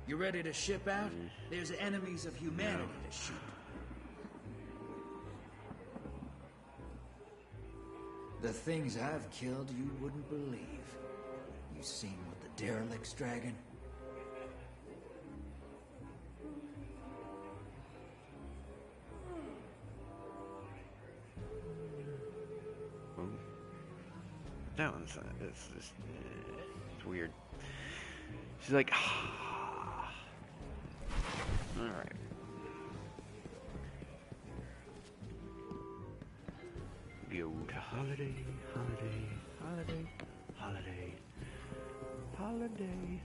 You ready to ship out? There's enemies of humanity to shoot. The things I've killed you wouldn't believe. You seen what the derelict's dragging? That one's it's just it's weird. She's like, all right. Go to holiday, holiday, holiday, holiday, holiday.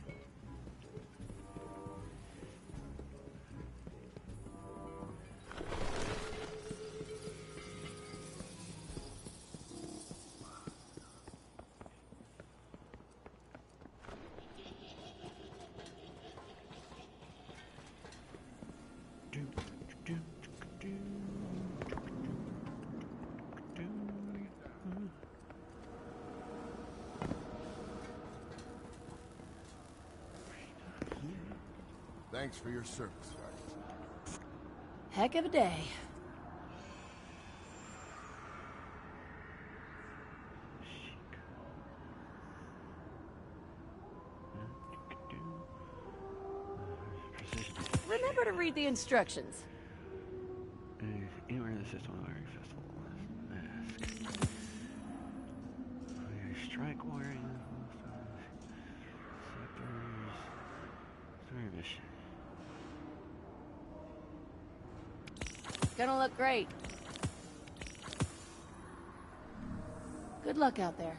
Thanks for your service, Sergeant. Heck of a day. Remember to read the instructions. Anywhere in the system of wearing festival mask. Strike wearing story mission. Gonna look great. Good luck out there.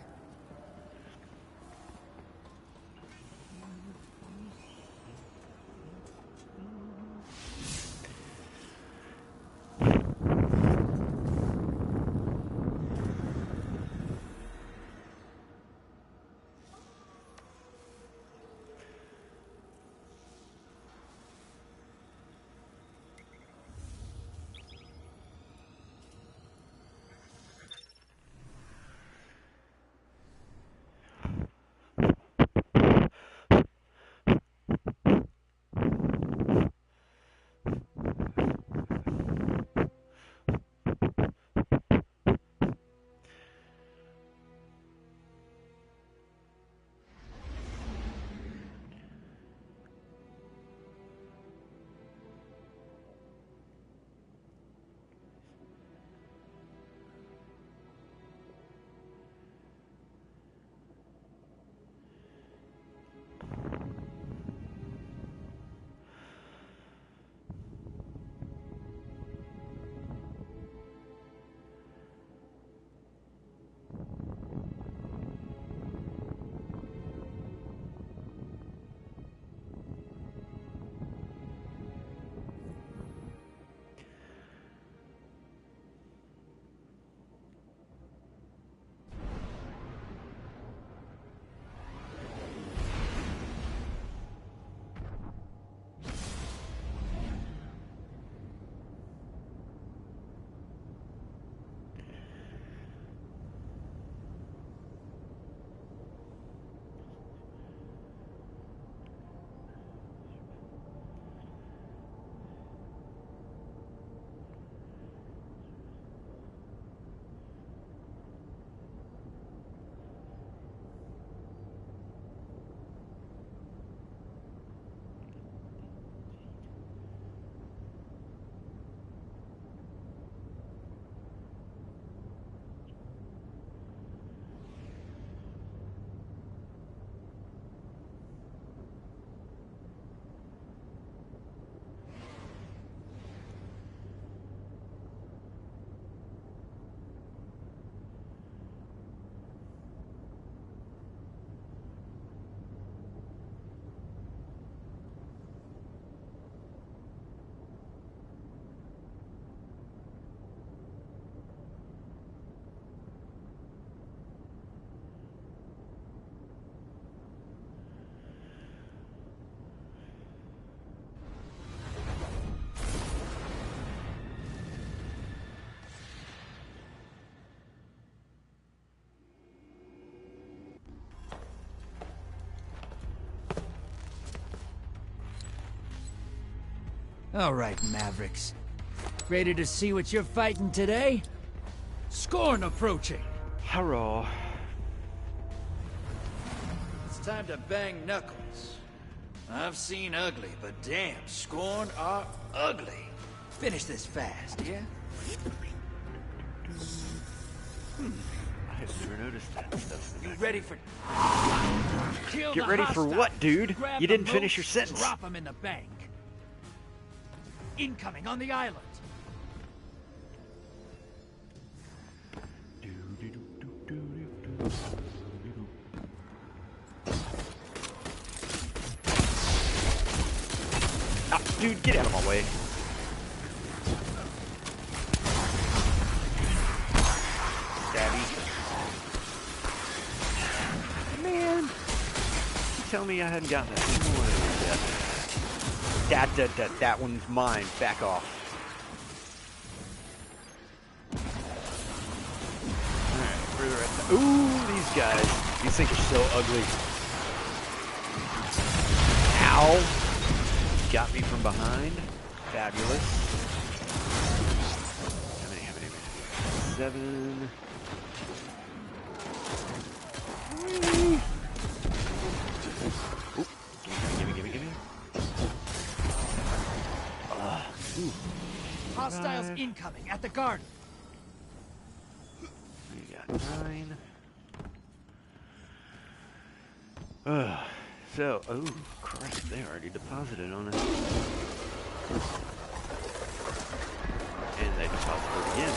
All right, Mavericks. Ready to see what you're fighting today? Scorn approaching. Hurrah. It's time to bang knuckles. I've seen ugly, but damn, Scorn are ugly. Finish this fast, yeah? I have never noticed that stuff. You ready for... Kill Get the ready for hostile. what, dude? Grab You the didn't finish your moats, sentence. Drop them in the bank. Incoming on the island. Ah, dude, get out of my way. Stabby. Man, you tell me I hadn't gotten a single one of these yet. That one's mine. Back off. Alright, where are the rest? Ooh, these guys. These things are so ugly. Ow! Got me from behind. Fabulous. How many? 7. Oop. Gimme. Ooh. Hostiles incoming at the garden. We got 9. So, oh, Christ, they already deposited on us. And they deposited again.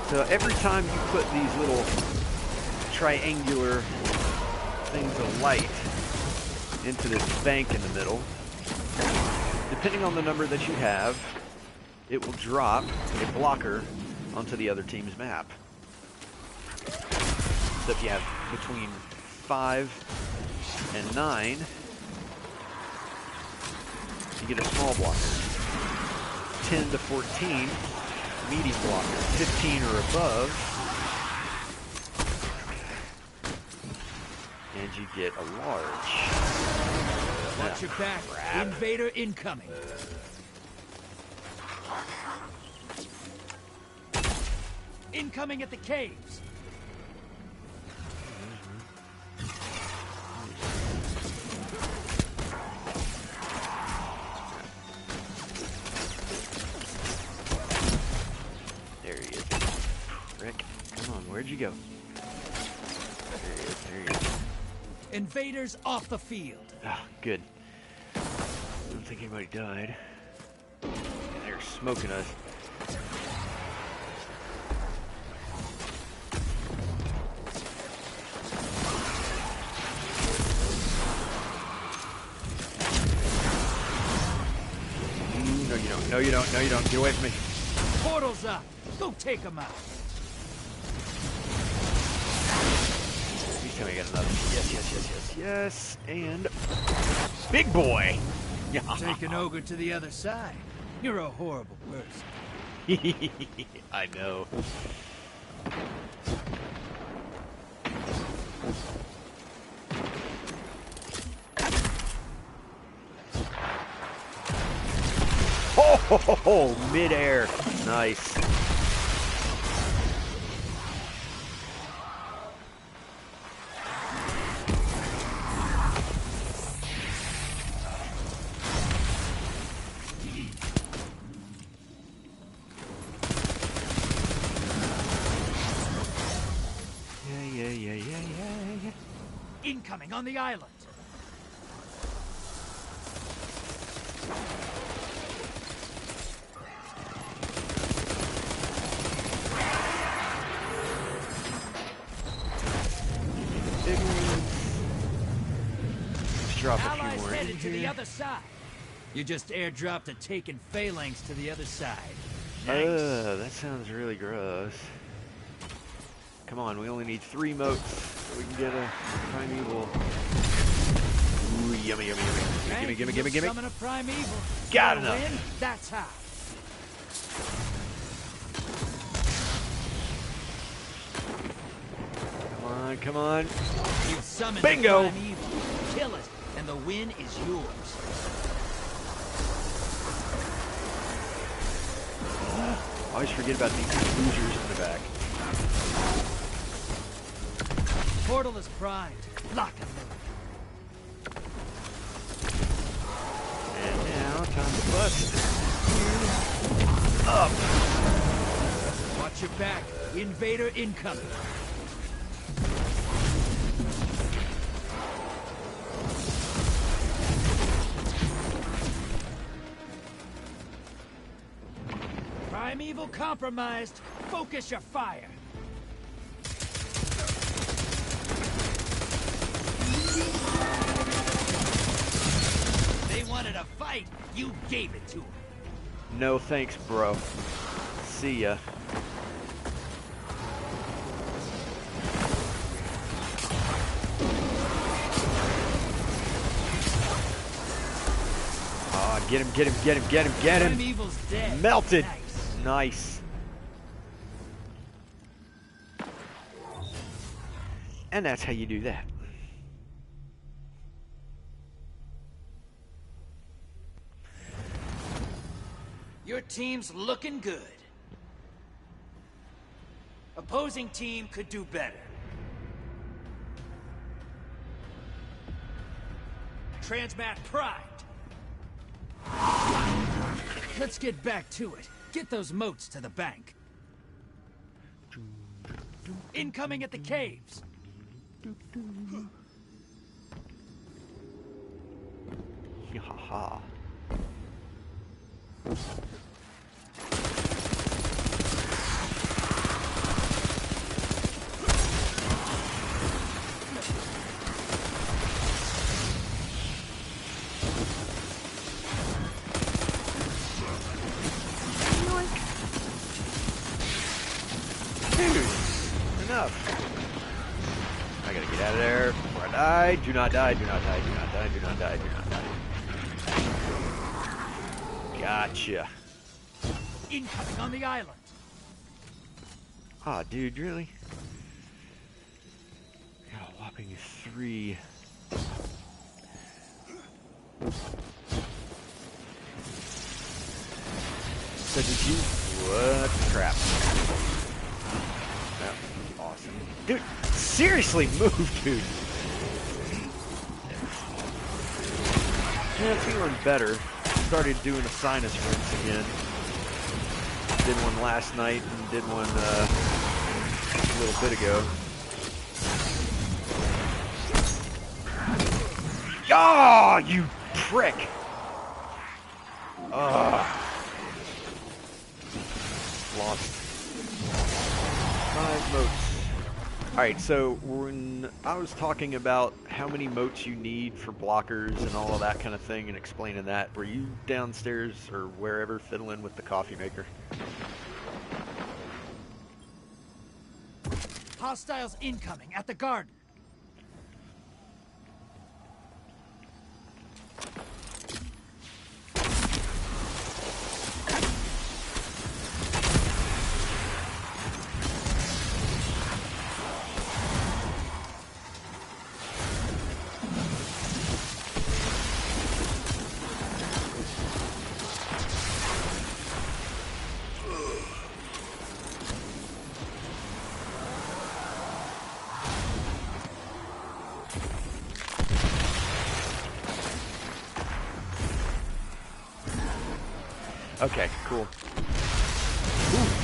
So every time you put these little triangular things of light into this bank in the middle, depending on the number that you have, it will drop a blocker onto the other team's map. So if you have between 5 and 9, you get a small blocker. 10 to 14, medium blocker. 15 or above, and you get a large. Watch your back. Crap. Invader incoming. Incoming at the caves. There he is. Rick, come on, where'd you go? There he is. Invaders off the field. Ah, good. I don't think anybody died. They're smoking us. No, you don't. No, you don't. No, you don't. Get away from me. Portal's up. Go take them out. Please tell me I got another. Yes. And big boy. Take an ogre to the other side. You're a horrible person. I know. Oh, midair. Nice. Yeah. Incoming on the island. Let's drop a few Allies more in headed to the here. other side. You just airdropped a taken phalanx to the other side. Nice. That sounds really gross. Come on, we only need 3 motes so we can get a primeval. Ooh, yummy. Gimme. Summon a primeval. Got Wanna enough. win? That's how. Come on. You summoned Bingo. a primeval. Kill it, and the win is yours. I always forget about these losers in the back. Portal is primed. Lock and load. And now, time to bust you up. Watch your back. Invader incoming. Primeval compromised. Focus your fire. They wanted a fight. You gave it to them. No thanks, bro. See ya. Ah, get him, get him, get him, get him, get him. Primeval's dead. Melted. Nice. Nice. And that's how you do that. Your team's looking good. Opposing team could do better. Transmat primed. Let's get back to it. Get those moats to the bank. Incoming at the caves. Yahaha. Dude, enough. I gotta get out of there before I die. Do not die, do not die, do not die, do not die, do not die. Gotcha. Incoming on the island. Ah, dude, really? Got a whopping 3. So did you? What the crap? That was awesome. Dude, seriously move, dude. Yeah, feeling better. Started doing a sinus rinse again. Did one last night and did one a little bit ago. Ah, you prick! Lost 5 motes. Alright, so when I was talking about how many motes you need for blockers and all of that kind of thing and explaining that, were you downstairs or wherever fiddling with the coffee maker? Hostiles incoming at the garden. Okay, cool. Ooh,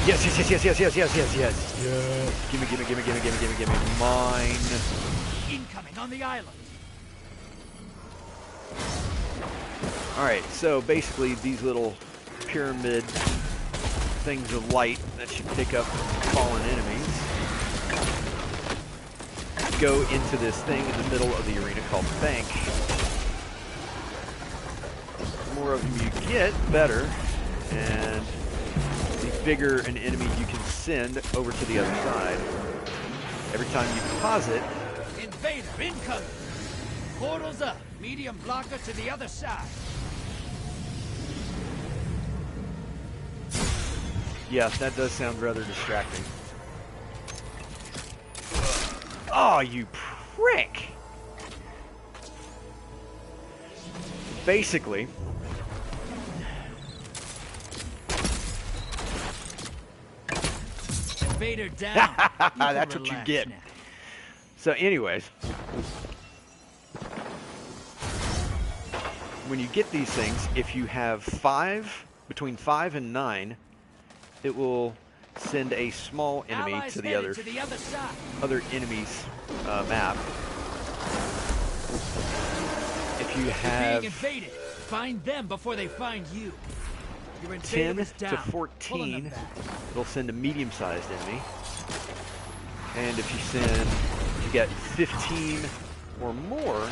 yes, yes, yes, yes, yes, yes, yes, yes, yes. Yes. Gimme, gimme, gimme, gimme, gimme, gimme, gimme. Mine. Incoming on the island. Alright, so basically these little pyramid things of light that you pick up fallen enemies go into this thing in the middle of the arena called the bank. The more of them you get, better. And the bigger an enemy you can send over to the other side. Every time you deposit... Invader incoming! Portals up. Medium blocker to the other side. Yeah, that does sound rather distracting. Oh, you prick! basically, Invader down. that's what you get. Now. So anyways, when you get these things, if you have between 5 and 9, it will send a small enemy Allies to the headed other to the other side. enemy's map. If you You're have being invaded. Find them before they find you. Your 10 invader is to down. Pulling 14, them back. it'll send a medium-sized enemy. And if you get 15 or more,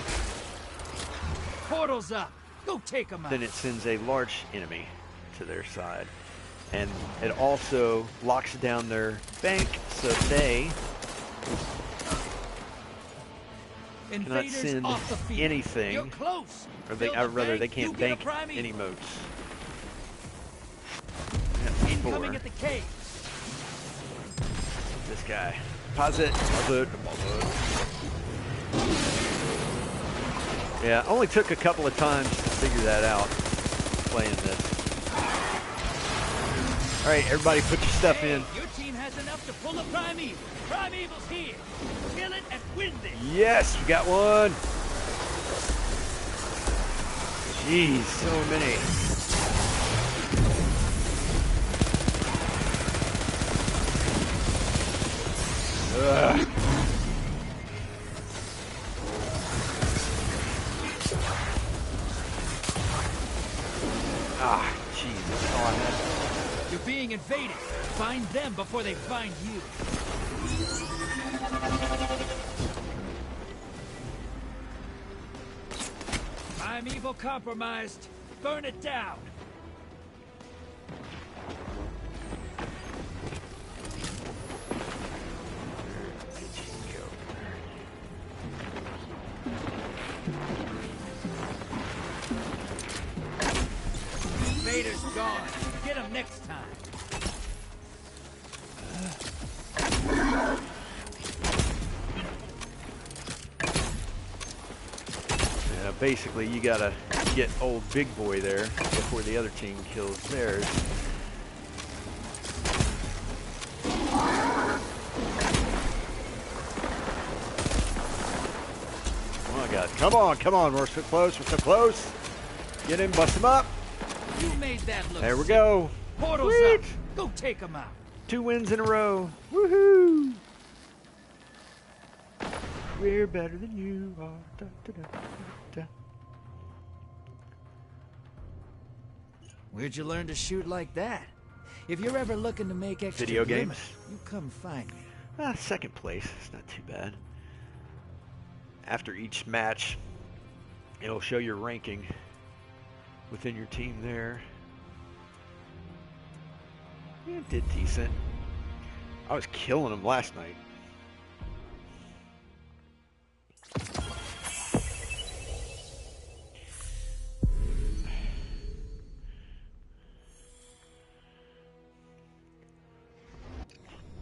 Portal's up. Go take them out. then it sends a large enemy to their side. And it also locks down their bank so they cannot Invaders send off the field. anything, You're close. or Build rather your they bank, can't you get a bank prime any evil. motes. Incoming 4. at the caves. This guy. Pause it. Yeah, only took a couple of times to figure that out playing this. Alright, everybody put your stuff in. Your team has enough to pull a prime evil. Prime evil's here. Kill it and win this. Yes, we got one. Jeez, so many. Ugh. Ah, jeez, that's all I had. You're being invaded. Find them before they find you. Prime evil compromised. Burn it down. Invader's gone. Get him next time. Yeah, basically, you gotta get old big boy there before the other team kills theirs. Oh my God! Come on! We're so close! We're so close! Get him! Bust him up! You made that look. There we sick. go! Portal's Sweet. up. Go take them out. 2 wins in a row! Woohoo! We're better than you are. Da, da, da, da, da. Where'd you learn to shoot like that? If you're ever looking to make extra Video glimmer, games? you come find me. Second place. It's not too bad. After each match, it'll show your ranking within your team there. Yeah, it did decent. I was killing them last night.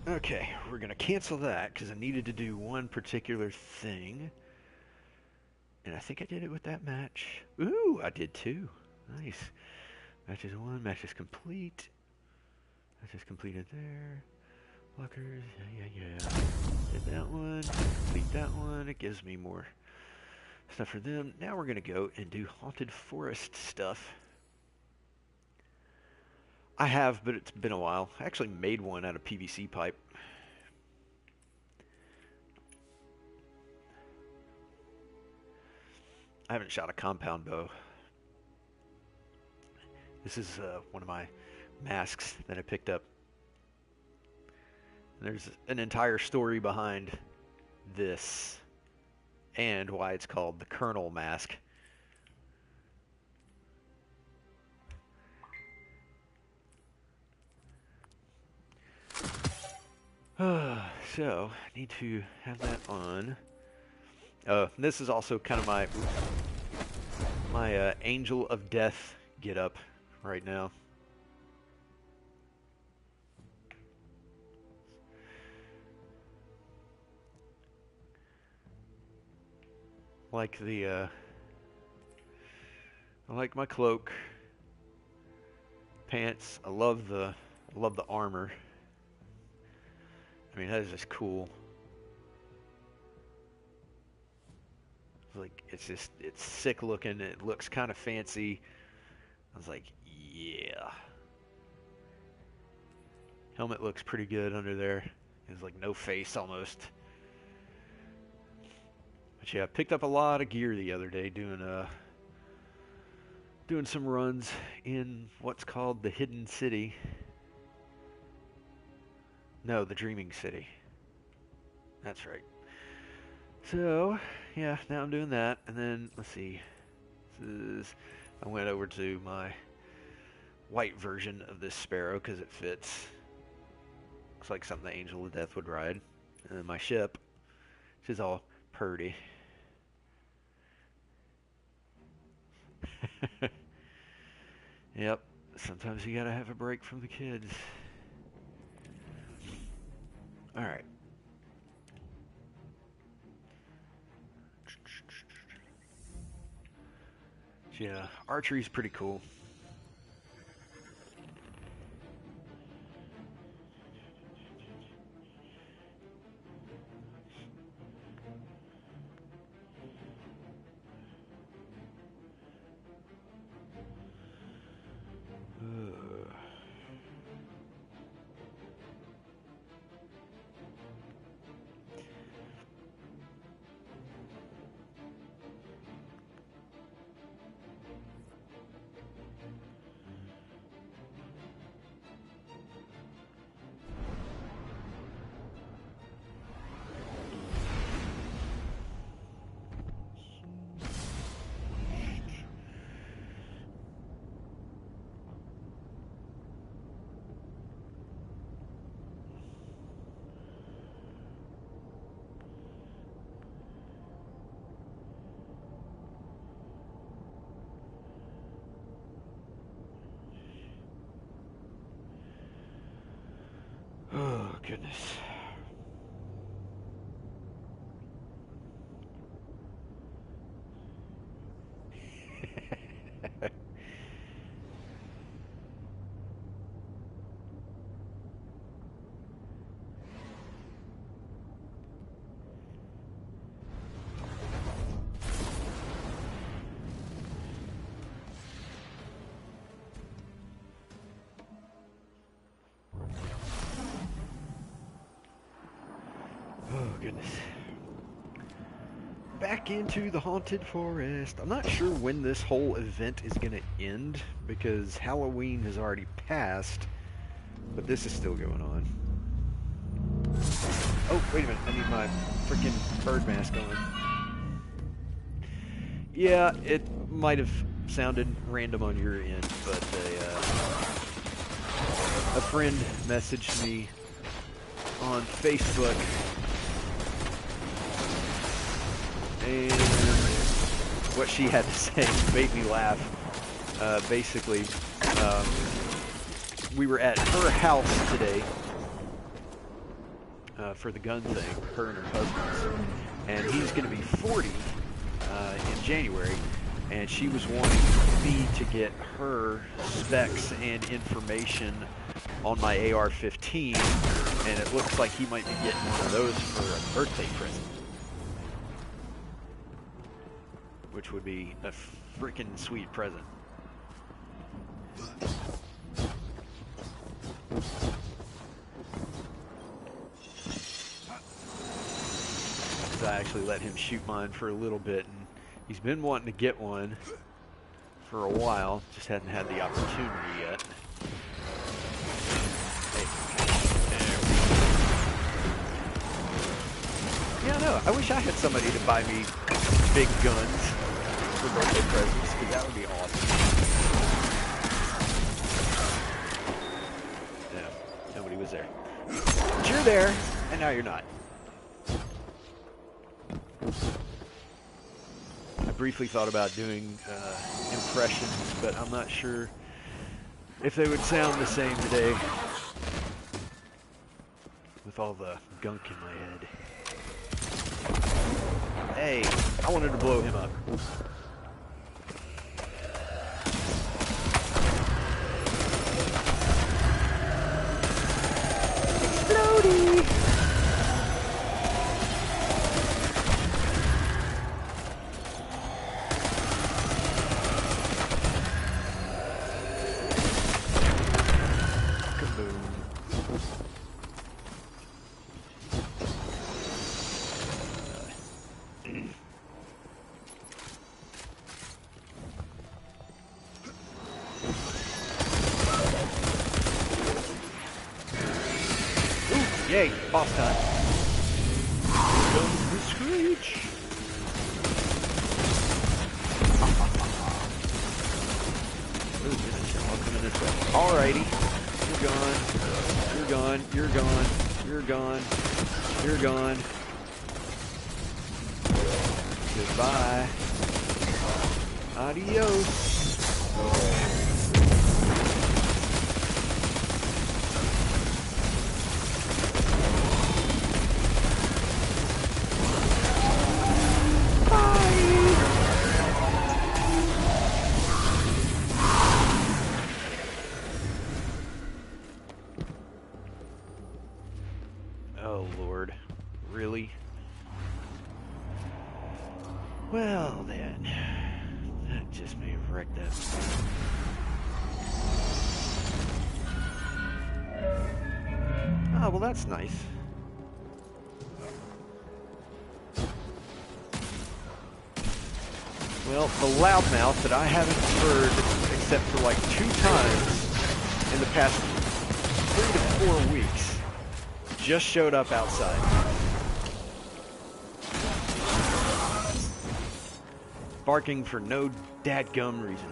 Okay, we're gonna cancel that because I needed to do one particular thing. And I think I did it with that match. Ooh, I did too. Nice. Match is 1, match is complete. Match is completed there. Blockers, yeah. Did that one, complete that one. It gives me more stuff for them. Now we're gonna go and do Haunted Forest stuff. I have, but it's been a while. I actually made one out of PVC pipe. I haven't shot a compound bow. This is one of my masks that I picked up. And there's an entire story behind this and why it's called the Colonel mask. So, I need to have that on. This is also kind of my Angel of Death get up right now. Like the I like my cloak. Pants. I love the armor. I mean, that is just cool. Like, it's sick looking. It looks kind of fancy. I was like, yeah. Helmet looks pretty good under there. It's like no face almost. But yeah, I picked up a lot of gear the other day doing some runs in what's called the Hidden City. No, the Dreaming City. That's right. So, yeah, now I'm doing that. And then, let's see. I went over to my white version of this Sparrow because it fits. Looks like something the Angel of Death would ride. And then my ship, which is all purdy. Yep, sometimes you gotta have a break from the kids. Alright. Yeah, archery's pretty cool. Oh, goodness. Goodness. Back into the haunted forest. I'm not sure when this whole event is going to end because Halloween has already passed, but this is still going on. Oh, wait a minute. I need my freaking bird mask on. Yeah, it might have sounded random on your end, but a friend messaged me on Facebook. And what she had to say made me laugh. Basically, we were at her house today for the gun thing, her and her husband's, and he's going to be 40 in January, and she was wanting me to get her specs and information on my AR-15, and it looks like he might be getting one of those for a birthday present. Which would be a freaking sweet present. So I actually let him shoot mine for a little bit, and he's been wanting to get one for a while, just hadn't had the opportunity yet. Hey, there we go. Yeah, no, I wish I had somebody to buy me big guns for birthday presents, because that would be awesome. Yeah, nobody was there. But you're there, and now you're not. I briefly thought about doing impressions, but I'm not sure if they would sound the same today with all the gunk in my head. Hey, I wanted to blow him up. Howdy! Yay, boss time. Here comes the screech. Ooh, this is all coming this way. Alrighty. You're gone. You're gone. You're gone. You're gone. You're gone. Goodbye. Adios. Oh, Lord. Really? Well, then. That just may have wrecked that. Oh, well, that's nice. Well, the loudmouth that I haven't heard except for like 2 times in the past 3 to 4 weeks just showed up outside. Barking for no dadgum reason.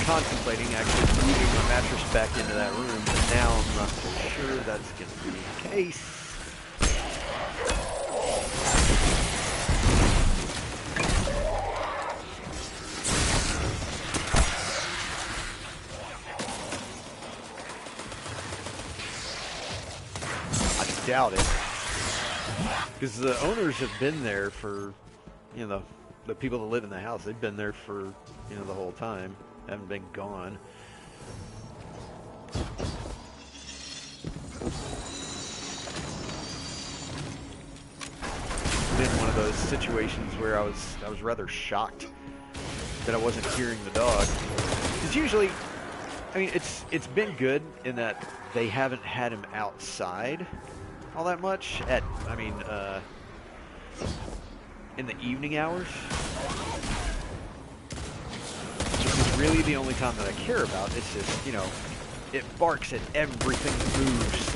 Contemplating actually moving my mattress back into that room, but now I'm not so sure that's going to be the case. I doubt it, because the owners have been there for, you know, the people that live in the house, they've been there for, you know, the whole time. Haven't been gone. Been one of those situations where I was rather shocked that I wasn't hearing the dog. Because usually, I mean, it's been good in that they haven't had him outside all that much. In the evening hours. Really the only time that I care about. It's just, you know, it barks at everything that moves.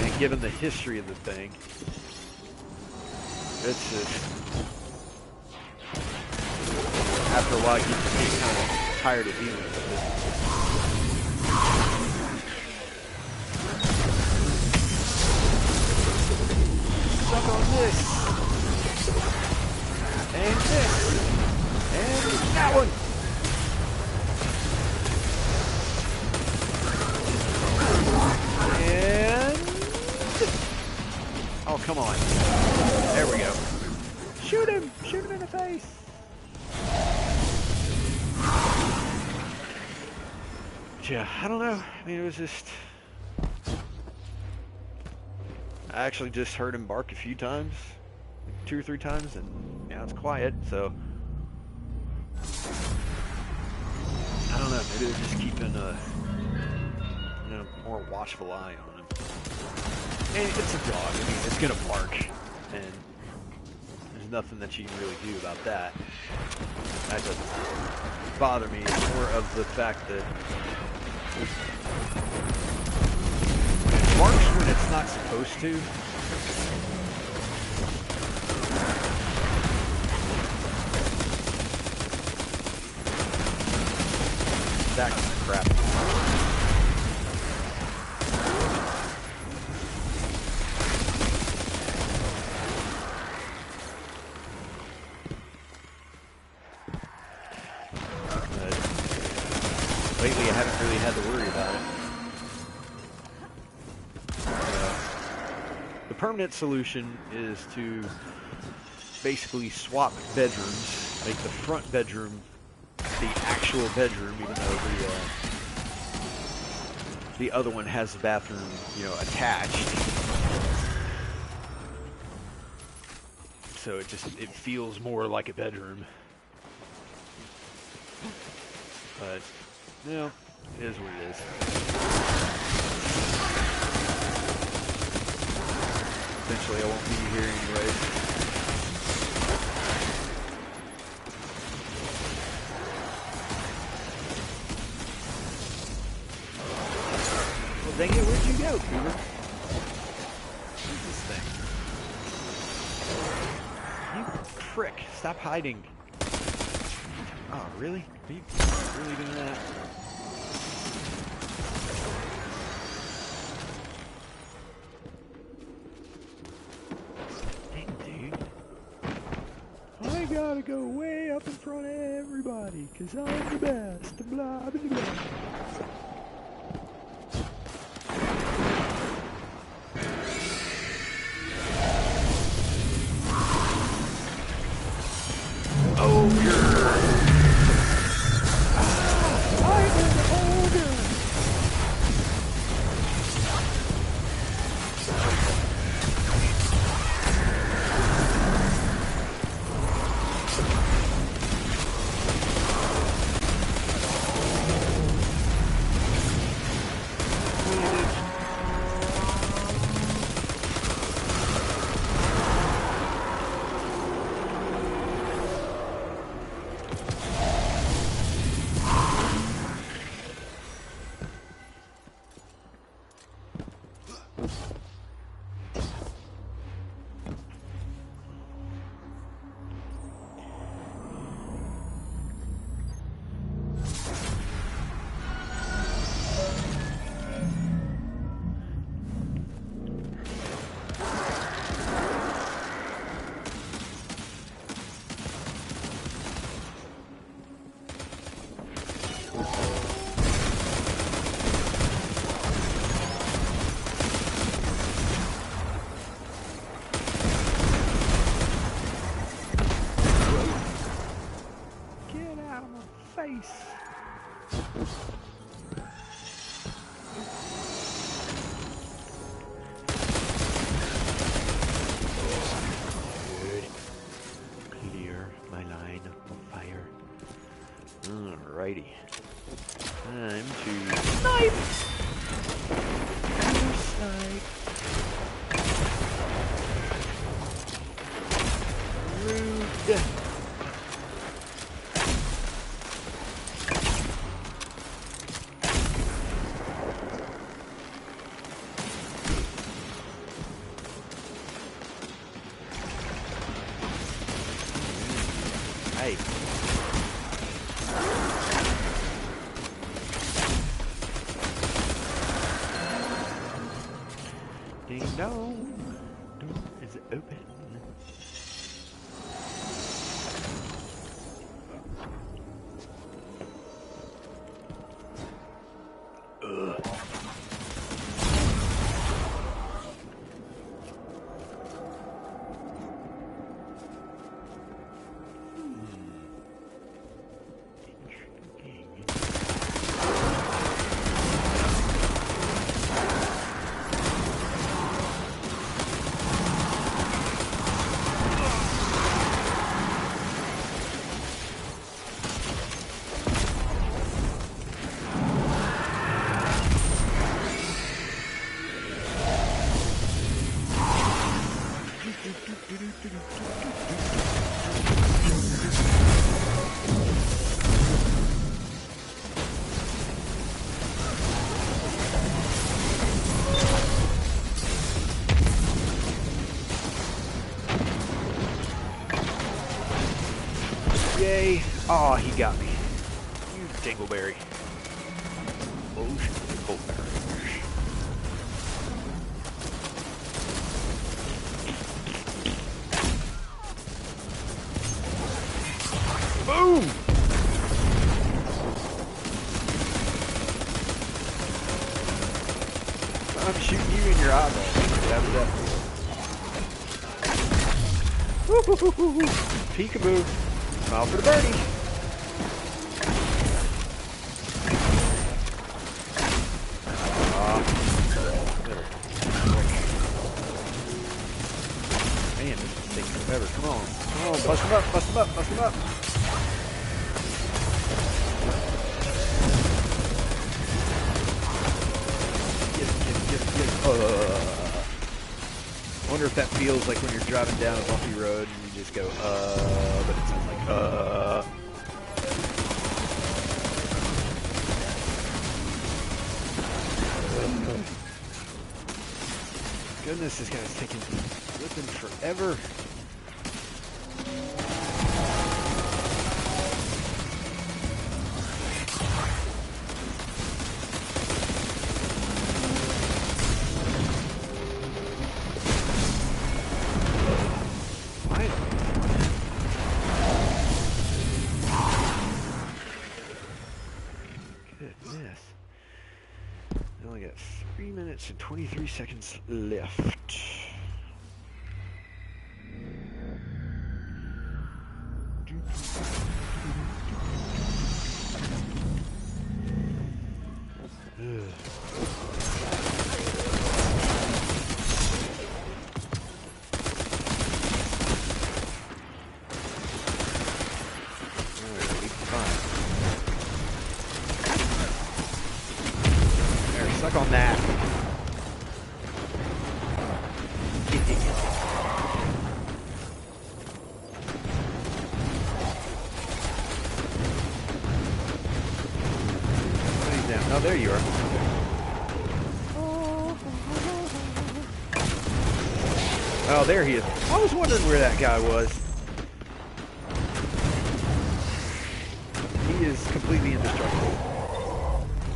And given the history of the thing, it's just, after a while you just get kind of tired of dealing with it. Suck on this, and this, and that one. And, oh, come on. There we go. Shoot him in the face. Yeah, I don't know. I mean, it was just, I actually just heard him bark a few times, 2 or 3 times, and now it's quiet, so I don't know, maybe they're just keeping a, you know, more watchful eye on him. And it's a dog, I mean, it's gonna bark, and there's nothing that you can really do about that. That doesn't bother me, it's more of the fact that it barks when it's not supposed to. That kind of crap. The permanent solution is to basically swap bedrooms, make the front bedroom the actual bedroom, even though the other one has the bathroom, you know, attached. So it feels more like a bedroom. But, you know, it is what it is. Eventually I won't be here anyways. Well, dang it, where'd you go, Cougar? Where's this thing? You prick, stop hiding. Oh, really? Are you really doing that? Dang, dude. I gotta go way up in front of everybody, 'cause I'm the best. Blah, blah, blah. Alrighty. Time to snipe! Snipe. Rude. Hey. Ding dong. Door is open. Ugh. Yay. Oh, he got me. You dingleberry. Ocean dingleberry. Boom! I'm shooting you in your eyeball. That was that. Peekaboo. Smile for the birdie. Man, this is taking forever. Come on. Come on. Bust him up. Bust him up. Bust him up. I wonder if that feels like when you're driving down a bumpy road and you just go, but it sounds like, Goodness, this guy's taking flipping forever. Goodness. I only got 3 minutes and 23 seconds left. Suck on that. He's down. Oh, there you are. Oh, there he is. I was wondering where that guy was. He is completely indestructible.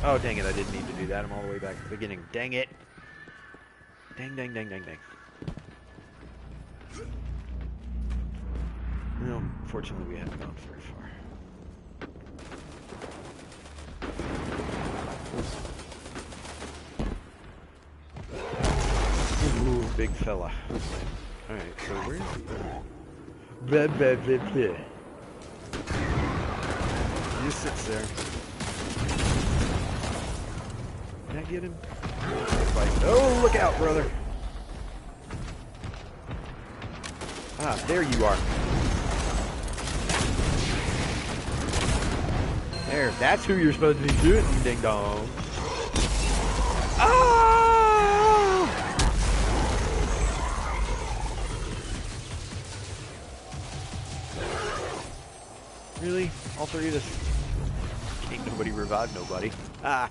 Oh, dang it, I didn't need to do that. I'm all the way back at the beginning. Dang it. Dang, dang, dang, dang, dang. No, fortunately we haven't gone very far. Ooh, big fella. Alright, so where's the... Blah, blah, blah, blah. He just sits there. Can I get him? Oh, look out, brother. Ah, there you are. There, that's who you're supposed to be shooting, ding dong. Ah! Really? All three of us? Ain't nobody revived nobody. Ah!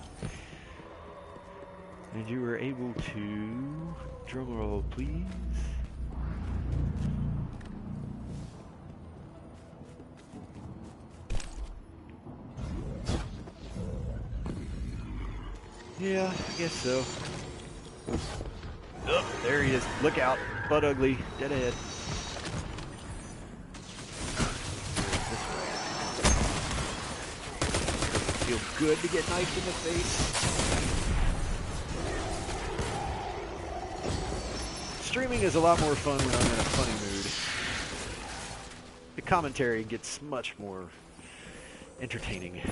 And you were able to... Drum roll, please. Yeah, I guess so. Oh, there he is. Look out. Butt ugly. Dead ahead. This way. Doesn't feel good to get knifed in the face. Streaming is a lot more fun when I'm in a funny mood. The commentary gets much more entertaining.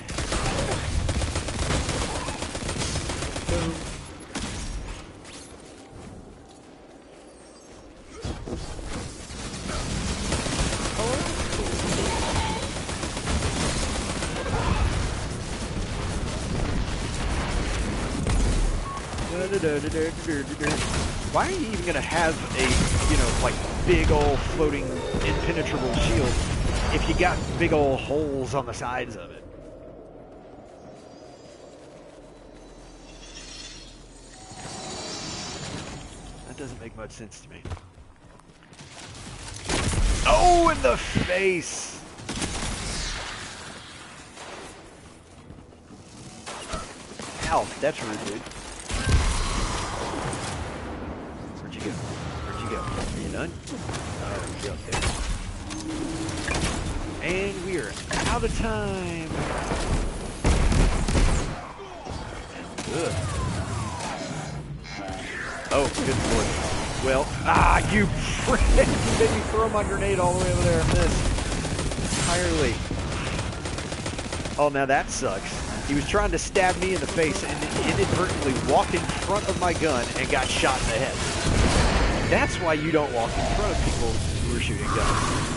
Why are you even gonna have a, like big old floating impenetrable shield if you got big old holes on the sides of it? That doesn't make much sense to me. Oh, in the face! Ow, that's rude, dude. Where'd you go? Where'd you go? Are you done? Oh, you're up there. And we are out of time. Ugh. Oh, good lord. Well, you frick! You made me throw my grenade all the way over there and miss entirely. Oh, now that sucks. He was trying to stab me in the face and inadvertently walked in front of my gun and got shot in the head. That's why you don't walk in front of people who are shooting guns.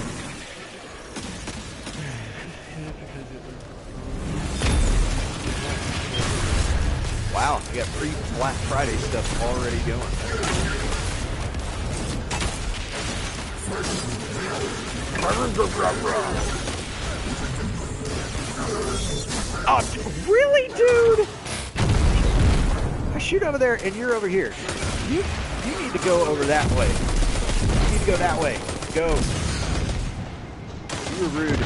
Wow, I got pre-Black Friday stuff already going. Oh, really, dude? I shoot over there and you're over here. You need to go over that way. You need to go that way. Go. You were rude.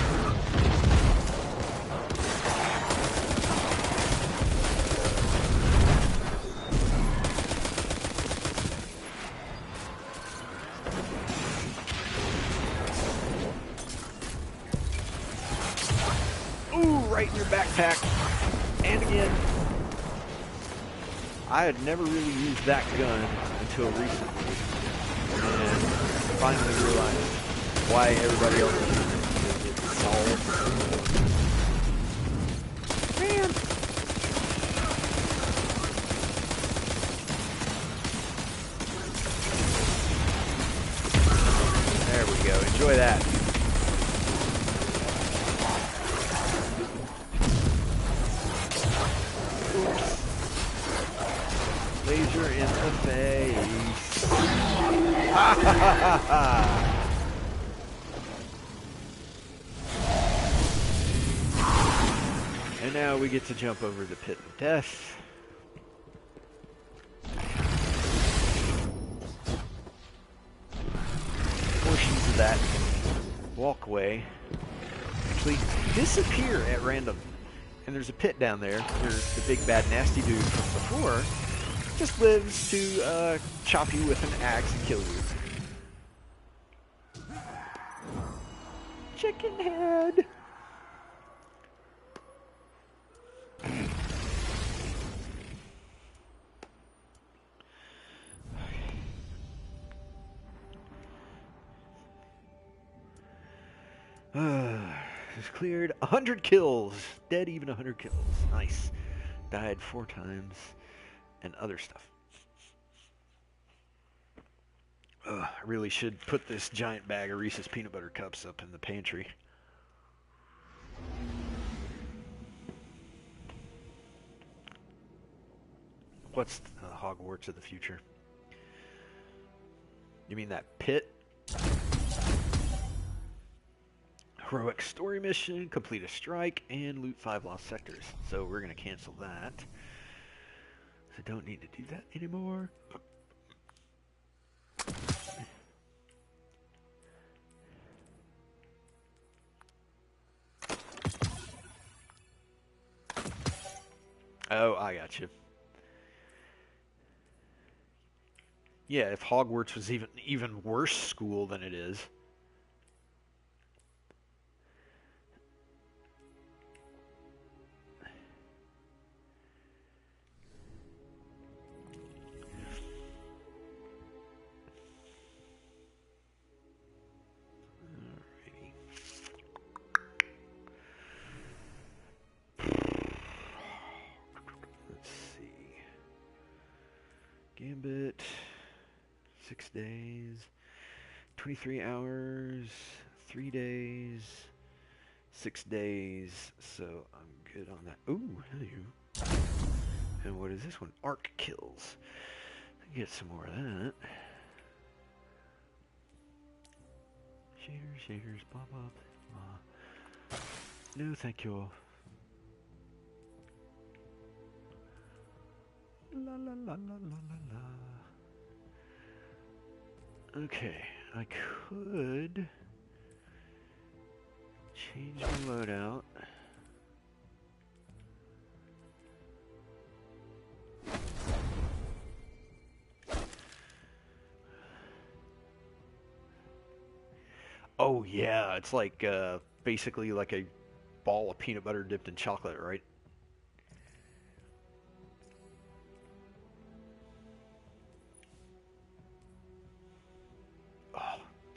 Right in your backpack. And again, I had never really used that gun until recently. And finally realized why everybody else is using it. It's solid. Man. There we go. Enjoy that. Laser in the face. Ha ha ha ha. And now we get to jump over the pit of death. Portions of that walkway actually disappear at random. And there's a pit down there where the big bad nasty dude from before just lives to chop you with an axe and kill you. Chicken head! Just cleared 100 kills. Dead even 100 kills. Nice. Died 4 times. And other stuff. I really should put this giant bag of Reese's peanut butter cups up in the pantry. What's the Hogwarts of the future? You mean that pit? Heroic story mission, complete a strike, and loot 5 lost sectors. So we're going to cancel that. I don't need to do that anymore. Oh, I got you. Yeah, if Hogwarts was even worse school than it is. Gambit, 6 days, 23 hours, 3 days, 6 days, so I'm good on that. Ooh, hello. And what is this one? Arc kills. Get some more of that. Shaders, pop up. No, thank you. La la la la la la la. Okay, I could change my loadout. Oh yeah, it's like basically like a ball of peanut butter dipped in chocolate, right?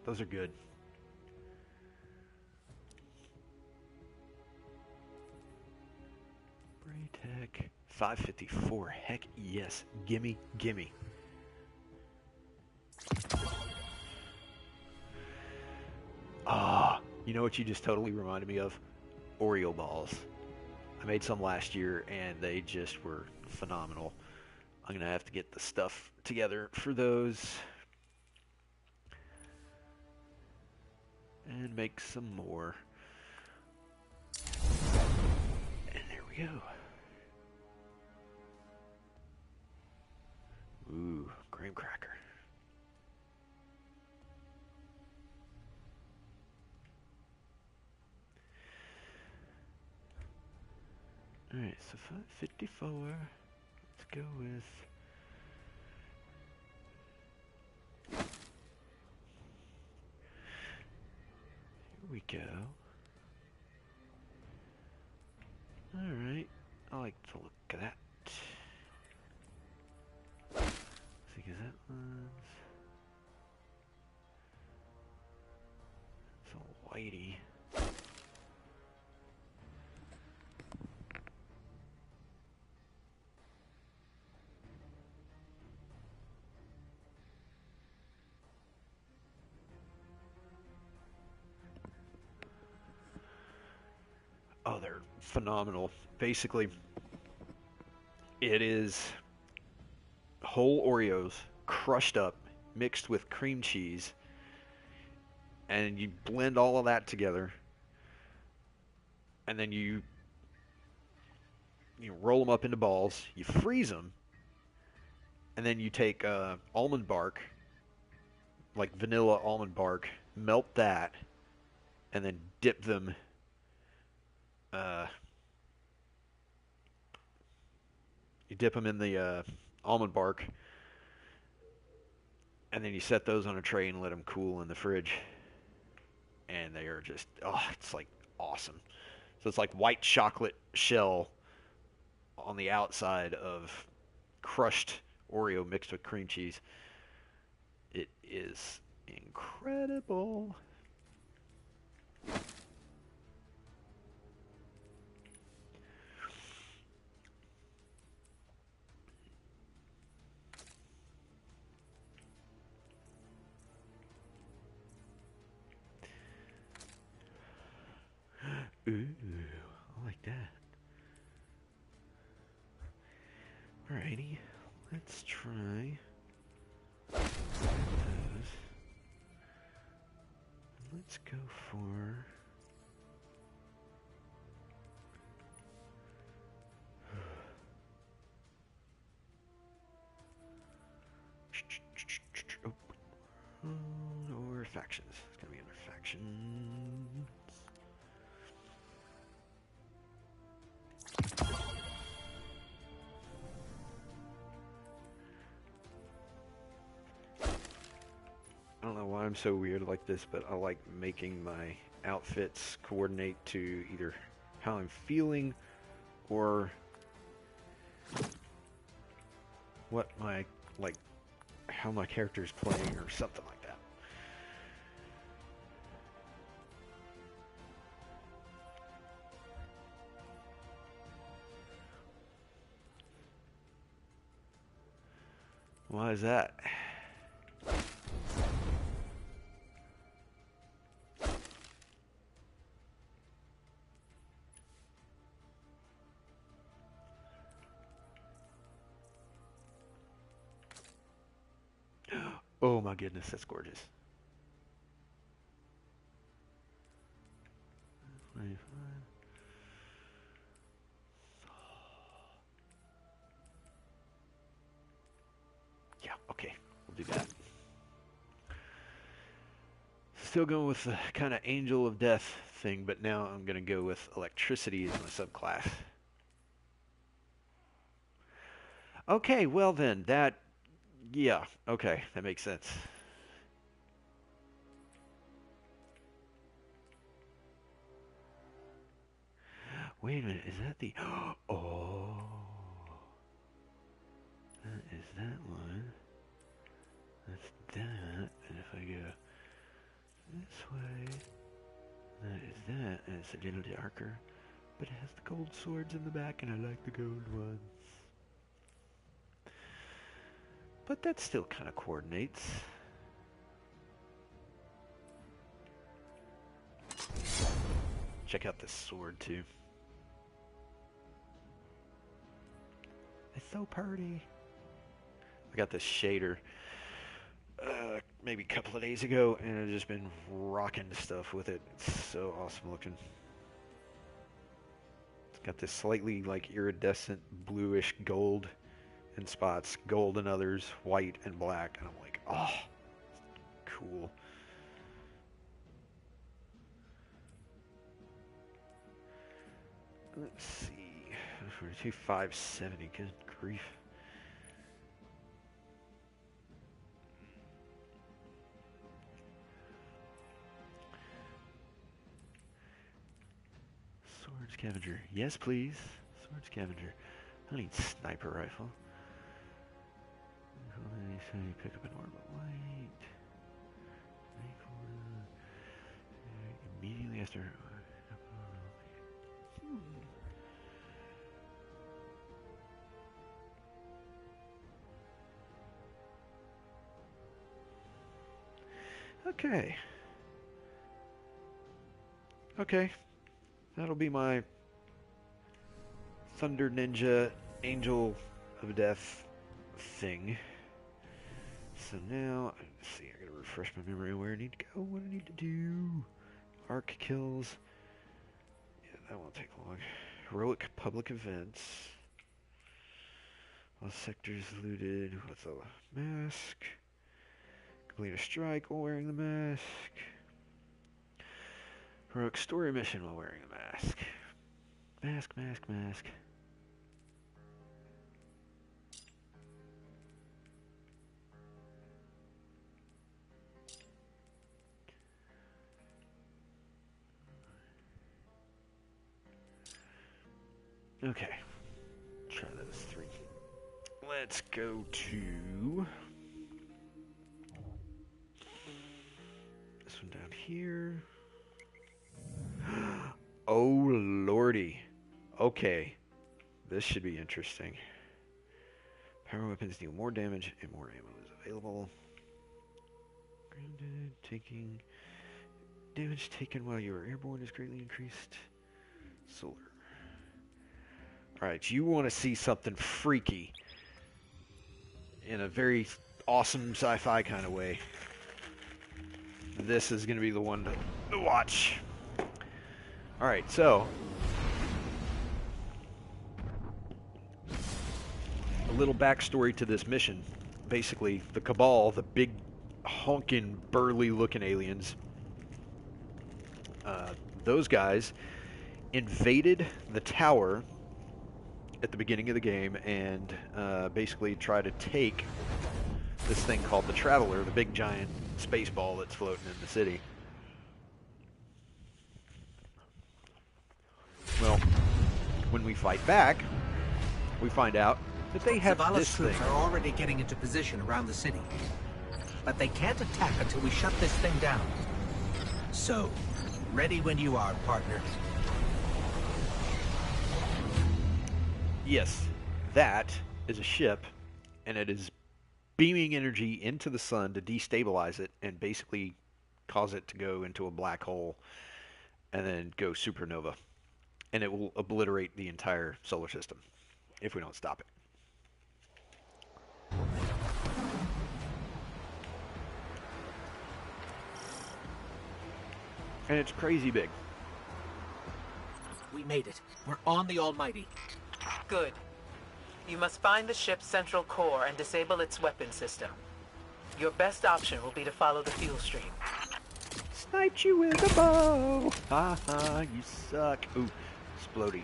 Those are good. Braytech 554. Heck yes. Gimme, gimme. Ah, you know what you just totally reminded me of? Oreo balls. I made some last year and they just were phenomenal. I'm going to have to get the stuff together for those. And make some more. And there we go. Ooh, graham cracker. Alright, so 554. Let's go with... Here we go. Alright, I like the look of that. Let's see, because that one's... It's all whitey. Oh, they're phenomenal. Basically, it is whole Oreos crushed up, mixed with cream cheese, and you blend all of that together, and then you roll them up into balls, you freeze them, and then you take almond bark, like vanilla almond bark, melt that, and then dip them you dip them in the almond bark, and then you set those on a tray and let them cool in the fridge. And they are just, oh, it's like awesome. So it's like white chocolate shell on the outside of crushed Oreo mixed with cream cheese. It is incredible. Ooh, I like that. Alrighty, let's try those. Let's go for... Oh, or factions. It's gonna be under factions. I don't know why I'm so weird like this, but I like making my outfits coordinate to either how I'm feeling or what my, like, how my character's playing or something like that. Why is that? Oh my goodness, that's gorgeous. 25. Yeah, okay, we'll do that. Still going with the kind of Angel of Death thing, but now I'm going to go with Electricity as my subclass. Okay, well then, yeah, okay, that makes sense. Wait a minute, is that the... Oh. That is that one. That's that. And if I go It's a little darker, but it has the gold swords in the back, and I like the gold ones. But that still kind of coordinates. Check out this sword, too. It's so pretty. I got this shader maybe a couple of days ago, and I've just been rocking stuff with it. It's so awesome looking. It's got this slightly like iridescent bluish gold in spots, gold in others, white and black, and I'm like, oh, cool. Let's see. 570, good grief. Sword scavenger. Yes, please. Sword scavenger. I need sniper rifle. Pick up an orb of light. Immediately after. Okay. Okay. That'll be my Thunder Ninja Angel of Death thing. So now, let's see, I gotta refresh my memory where I need to go, what I need to do. Arc kills. Yeah, that won't take long. Heroic public events. All sectors looted with a mask. Complete a strike while wearing the mask. Heroic story mission while wearing the mask. Mask, mask, mask. Okay. Try those 3. Let's go to this one down here. Oh lordy. Okay. This should be interesting. Power weapons deal more damage and more ammo is available. Grounded, taking damage taken while you are airborne is greatly increased. Solar. Alright, you want to see something freaky in a very awesome sci-fi kind of way. This is going to be the one to watch. Alright, so a little backstory to this mission. Basically, the Cabal, the big honking burly looking aliens, those guys invaded the tower at the beginning of the game and basically try to take this thing called the Traveler, the big giant space ball that's floating in the city. Well, when we fight back, we find out that they have this thing. Troops are already getting into position around the city, but they can't attack until we shut this thing down. So, ready when you are, partner. Yes, that is a ship, and it is beaming energy into the sun to destabilize it and basically cause it to go into a black hole and then go supernova. And it will obliterate the entire solar system if we don't stop it. And it's crazy big. We made it. We're on the Almighty. Good. You must find the ship's central core and disable its weapon system. Your best option will be to follow the fuel stream. Sniped you with a bow! Ha ha, you suck. Ooh, explodey.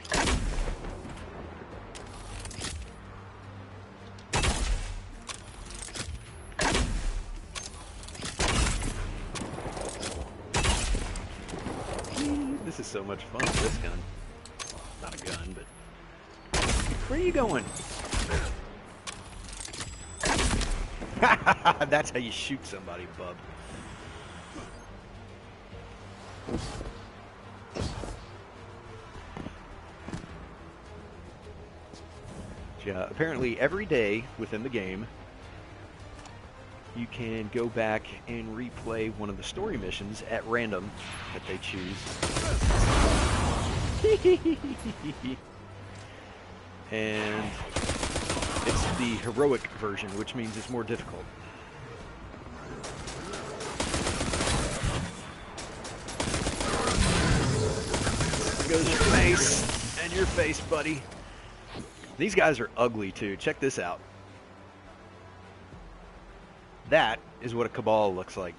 This is so much fun, this gun. Not a gun, but... Where are you going? That's how you shoot somebody, bub. Yeah, apparently every day within the game, you can go back and replay one of the story missions at random that they choose. And it's the heroic version, which means it's more difficult. There goes your face, and your face, buddy. These guys are ugly, too. Check this out. That is what a Cabal looks like.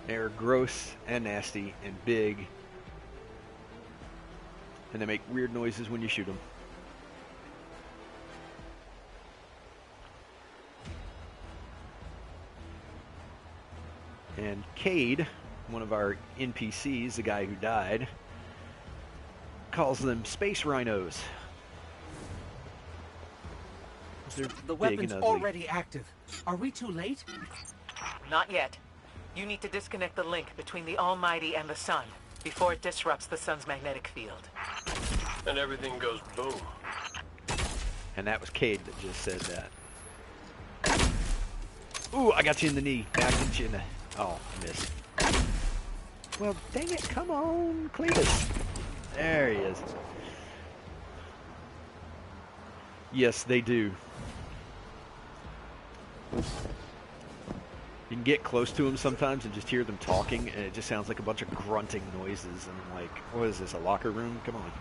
They're gross and nasty and big. And they make weird noises when you shoot them. And Cade, one of our NPCs, the guy who died, calls them space rhinos. The weapon's already active. Are we too late? Not yet. You need to disconnect the link between the Almighty and the Sun before it disrupts the Sun's magnetic field. And everything goes boom. And that was Cade that just said that. Ooh, I got you in the knee. Now I get you in the... Oh, I missed. Well, dang it. Come on, Cletus. There he is. Yes, they do. You can get close to them sometimes and just hear them talking, and it just sounds like a bunch of grunting noises. And I'm like, what is this, a locker room? Come on.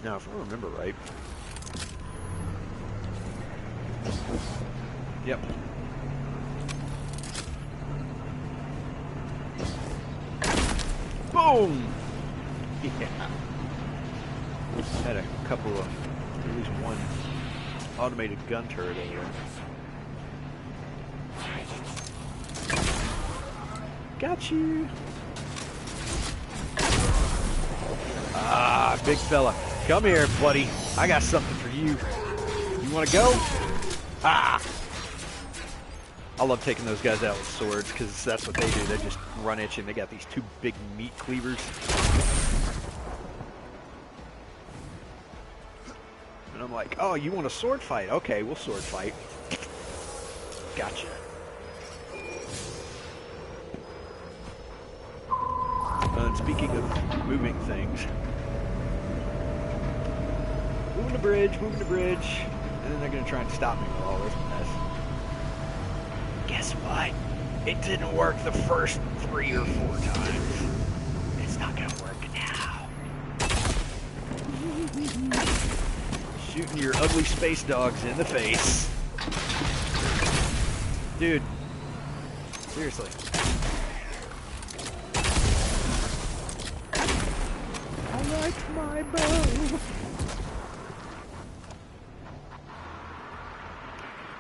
Now, if I remember right... Yep. Boom! Yeah. Had a couple of, at least one automated gun turret over there. Got you! Ah, big fella. Come here, buddy. I got something for you. You want to go? Ah! I love taking those guys out with swords, because that's what they do. They just run at you, and they got these two big meat cleavers. And I'm like, oh, you want a sword fight? Okay, we'll sword fight. Gotcha. And speaking of moving things, moving the bridge, and then they're going to try and stop me with all this mess. Guess what? It didn't work the first 3 or 4 times. It's not going to work now. Shooting your ugly space dogs in the face. Dude. Seriously. I like my bow.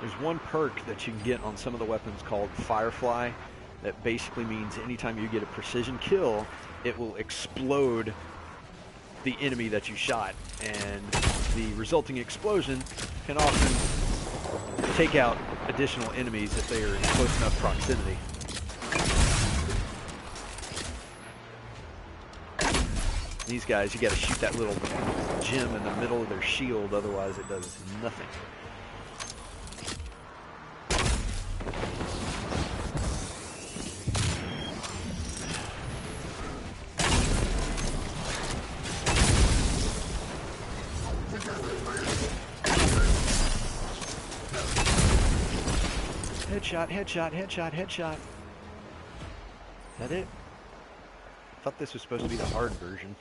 There's one perk that you can get on some of the weapons called Firefly that basically means anytime you get a precision kill, it will explode the enemy that you shot, and the resulting explosion can often take out additional enemies if they are in close enough proximity. These guys, you gotta shoot that little gem in the middle of their shield, otherwise it does nothing. Headshot, headshot, headshot, headshot. Is that it? I thought this was supposed to be the hard version.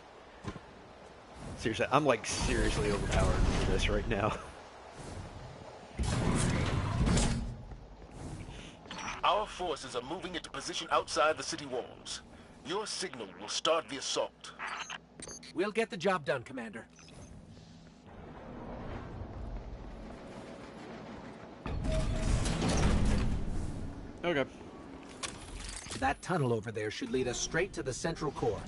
Seriously, I'm like seriously overpowered for this right now. Our forces are moving into position outside the city walls. Your signal will start the assault. We'll get the job done, Commander. Okay. That tunnel over there should lead us straight to the central core.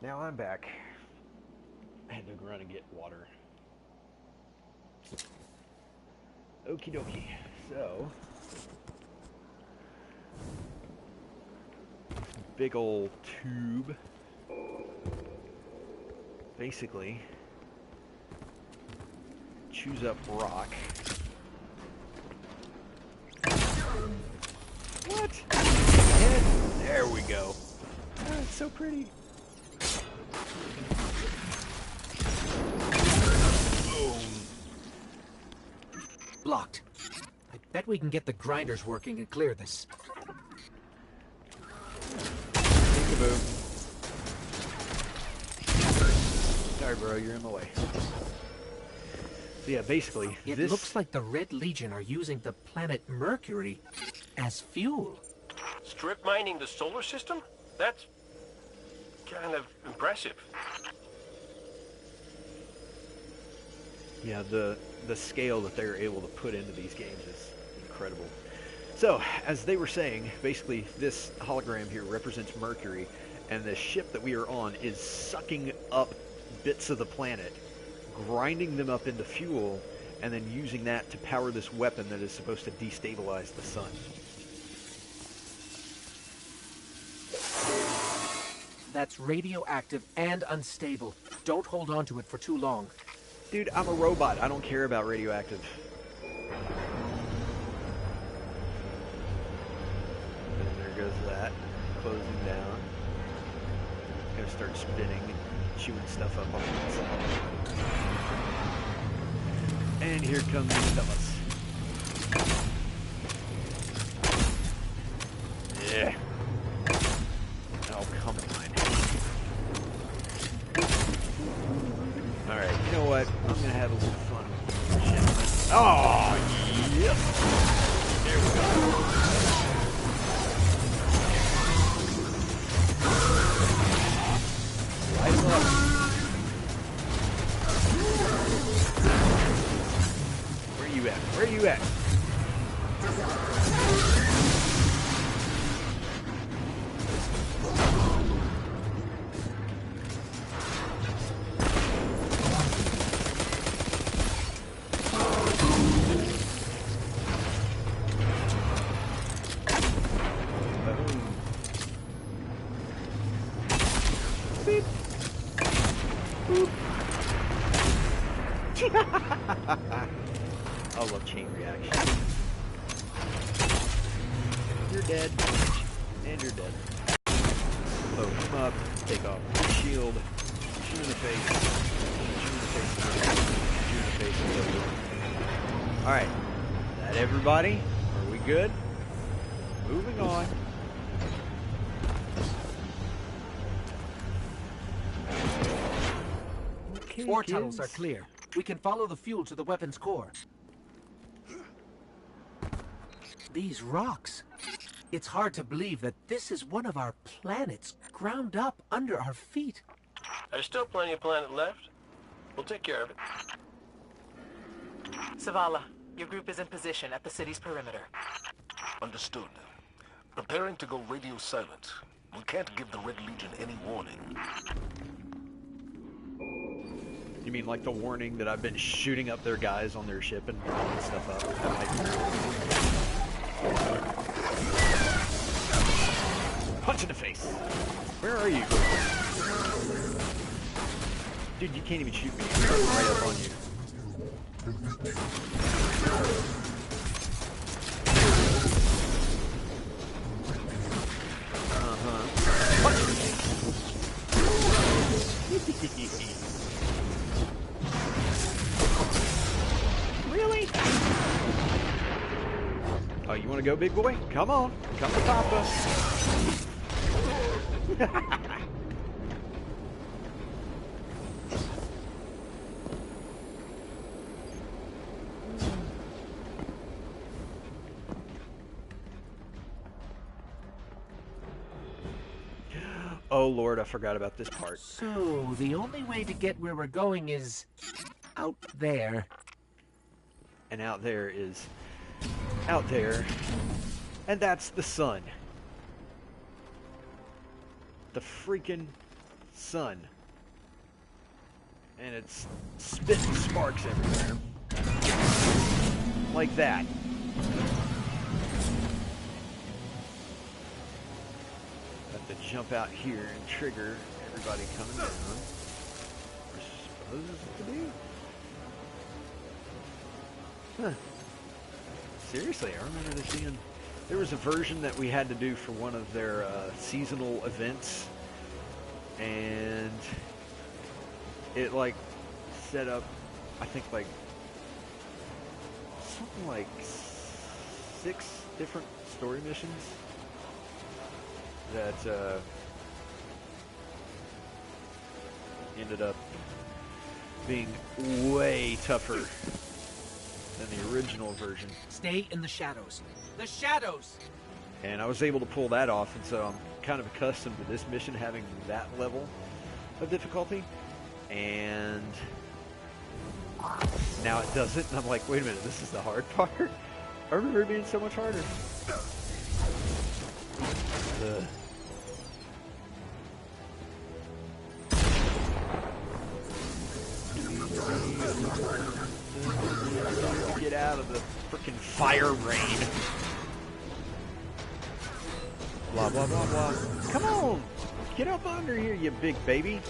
Now I'm back. I had to run and get water. Okie dokie. So, big old tube. Basically, chews up rock. What? And there we go. Oh, it's so pretty. Boom. Blocked. I bet we can get the grinders working and clear this. Peekaboo. Sorry, bro, you're in my way. So yeah, basically, It this looks like the Red Legion are using the planet Mercury as fuel. Strip mining the solar system? That's kind of impressive. yeah, the scale that they're able to put into these games is incredible. So, as they were saying, basically this hologram here represents Mercury, and the ship that we are on is sucking up bits of the planet, grinding them up into fuel, and then using that to power this weapon that is supposed to destabilize the sun. That's radioactive and unstable. Don't hold on to it for too long. Dude, I'm a robot. I don't care about radioactive. And there goes that. Closing down. Gonna start spinning and chewing stuff up on the inside. And here comes these fellas. Yeah. Oh, come on. Alright, you know what? I'm gonna have a little fun with this shit. Oh, yep! There we go. Light 'em up. Where you at? Where you at? Beep. Boop. I love chain reaction. You're dead. And you're dead. Load him up. Take off the shield. Shoot in the face. Shoot in the face. Shoot in the face. Alright. Is that everybody? Are we good? Moving on. Okay, Ore tunnels are kids. clear. We can follow the fuel to the weapon's core. These rocks. It's hard to believe that this is one of our planets ground up under our feet. There's still plenty of planet left. We'll take care of it. Savala, your group is in position at the city's perimeter. Understood. Preparing to go radio silent. We can't give the Red Legion any warning. You mean like the warning that I've been shooting up their guys on their ship and blowing stuff up? That might be... Punch in the face! Where are you? Dude, you can't even shoot me. I'm right up on you. Punch in the face! Really? Oh, you want to go, big boy? Come on. Come to Papa. Oh, Lord, I forgot about this part. So, the only way to get where we're going is out there. And out there is out there. And that's the sun. The freaking sun. And it's spitting sparks everywhere. Like that. Have to jump out here and trigger everybody coming down. We're supposed to do. Huh. Seriously, I remember this being... There was a version that we had to do for one of their seasonal events. And it, like, set up, I think, like, something like 6 different story missions that ended up being way tougher than the original version. Stay in the shadows. The shadows! And I was able to pull that off, and so I'm kind of accustomed to this mission having that level of difficulty. And now it doesn't, and I'm like, wait a minute, this is the hard part? I remember it being so much harder. Get out of the frickin' fire rain. Blah, blah, blah, blah. Come on! Get up under here, you big baby.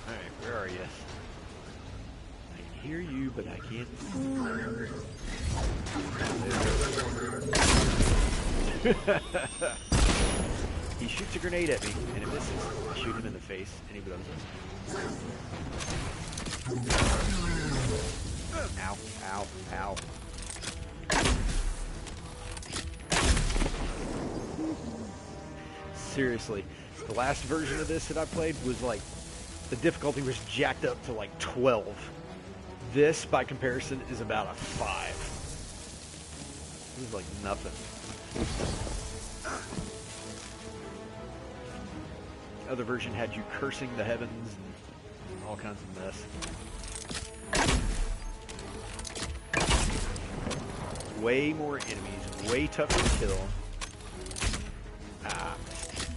Alright, where are you? I can hear you, but I can't. He shoots a grenade at me, and it misses. I shoot him in the face, and he blows up. Ow, ow, ow. Seriously, the last version of this that I played was like, the difficulty was jacked up to like 12. This, by comparison, is about a 5. This is like nothing. Other version had you cursing the heavens and all kinds of mess. Way more enemies, way tougher to kill. Ah, missed.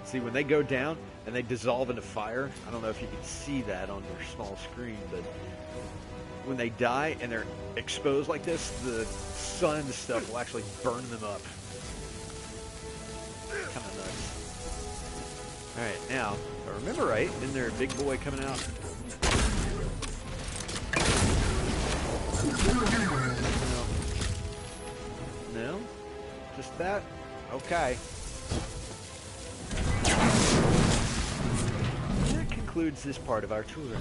See, when they go down and they dissolve into fire, I don't know if you can see that on your small screen, but when they die and they're exposed like this, the sun and stuff will actually burn them up. Kind of nuts. Alright, now, if I remember right, isn't there a big boy coming out? No? No? Just that? Okay. That concludes this part of our tour.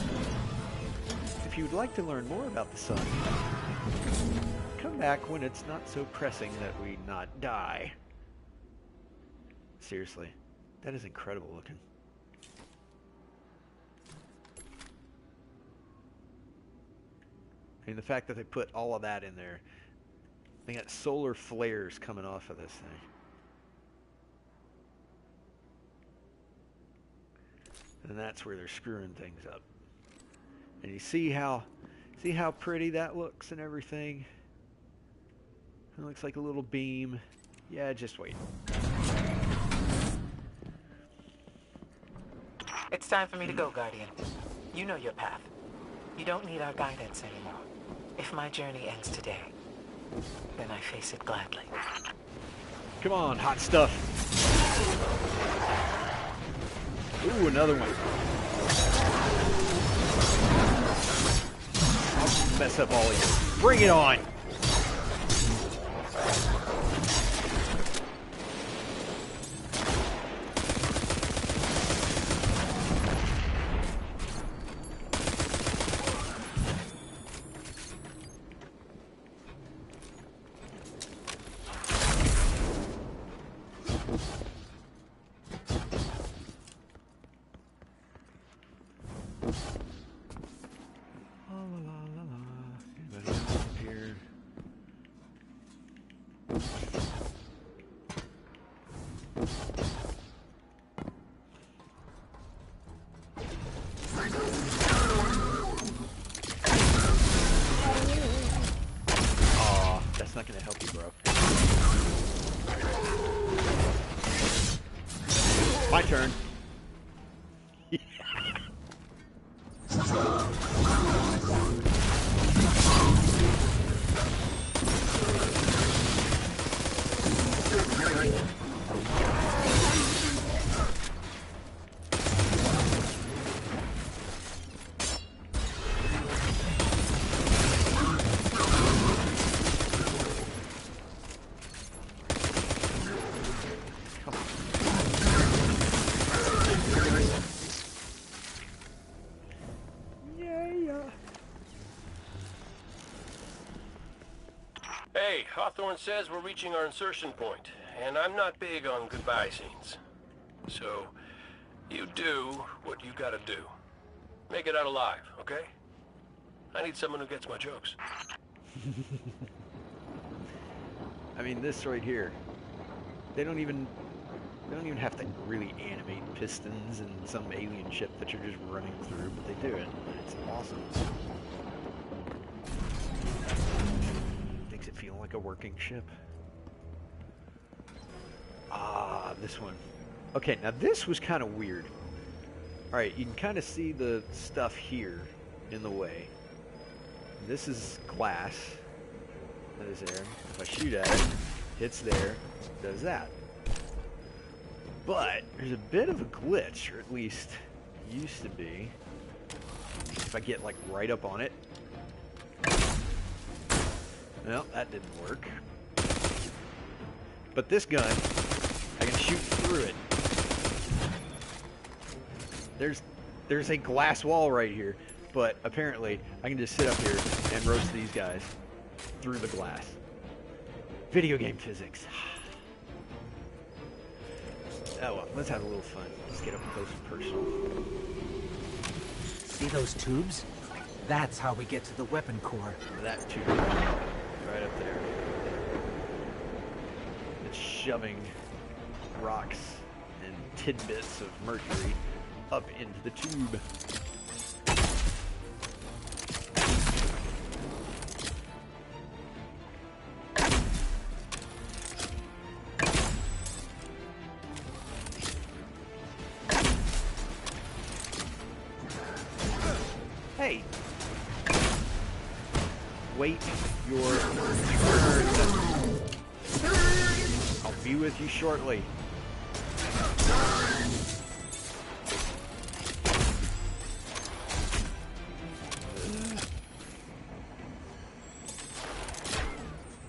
If you would like to learn more about the sun, come back when it's not so pressing that we not die. Seriously, that is incredible looking. I mean, the fact that they put all of that in there. They got solar flares coming off of this thing. And that's where they're screwing things up. And you see how pretty that looks and everything. It looks like a little beam. Yeah, just wait. It's time for me to go, Guardian. You know your path. You don't need our guidance anymore. If my journey ends today, then I face it gladly. Come on, hot stuff. Ooh, another one. I'll mess up all of you. Bring it on. Okay, Hawthorne says we're reaching our insertion point, and I'm not big on goodbye scenes. So, you do what you gotta do. Make it out alive, okay? I need someone who gets my jokes. I mean, this right here. They don't even have to really animate pistons and some alien ship that you're just running through, but they do it. It's awesome. Makes it feel like a working ship. Ah, this one. Okay, now this was kind of weird. Alright, you can kind of see the stuff here in the way. This is glass. That is there. If I shoot at it, hits there, does that. But there's a bit of a glitch, or at least used to be. If I get like right up on it. Well, that didn't work. But this gun, I can shoot through it. There's a glass wall right here, but apparently I can just sit up here and roast these guys through the glass. Video game physics. Oh well, let's have a little fun. Let's get up close and personal. See those tubes? That's how we get to the weapon core. That tube, right up there. It's shoving rocks and tidbits of mercury up into the tube. Hey! Wait your turn. I'll be with you shortly.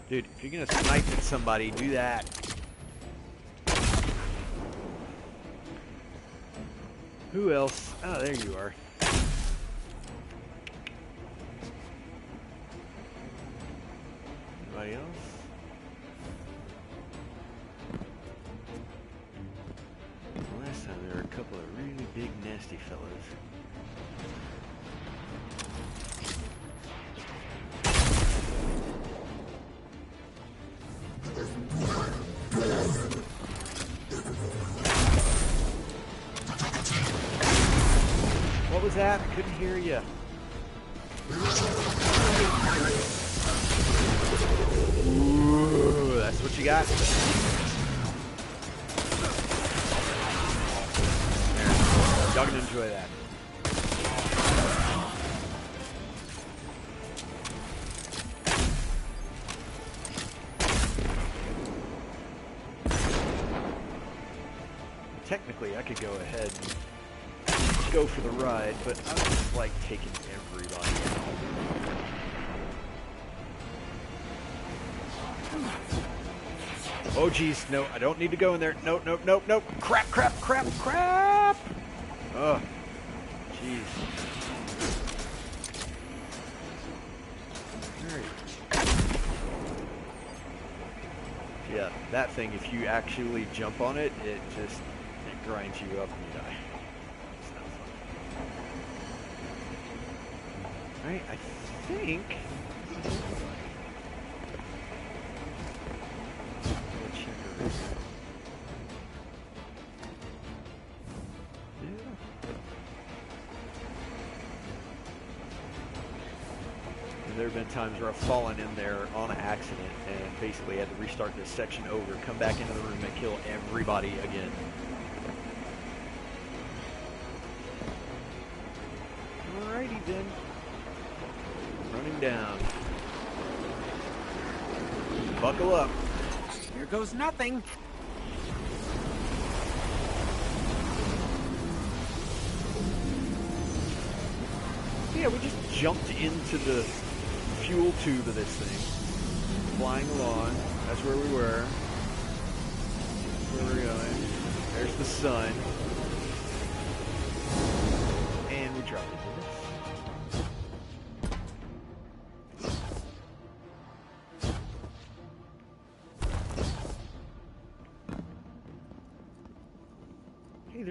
Dude, if you're gonna snipe at somebody, do that. Who else? Oh, there you are. Anybody else? Last time there were a couple of really big, nasty fellas. What was that? I couldn't hear you. Ooh, that's what you got? There. Y'all can enjoy that. Technically, I could go ahead and go for the ride, but I just like taking everybody out. Oh geez, no, I don't need to go in there. Nope, nope, nope, nope. Crap, crap, crap, crap! Oh, jeez. Yeah, that thing, if you actually jump on it, it grinds you up and you die. It's not fun. Alright, I think... There have been times where I've fallen in there on accident and basically had to restart this section over, come back into the room and kill everybody again. Alrighty then. Running down. Buckle up. Here goes nothing. Yeah, we just jumped into the fuel tube of this thing. Flying along. That's where we were. That's where we're going. There's the sun. And we dropped into this.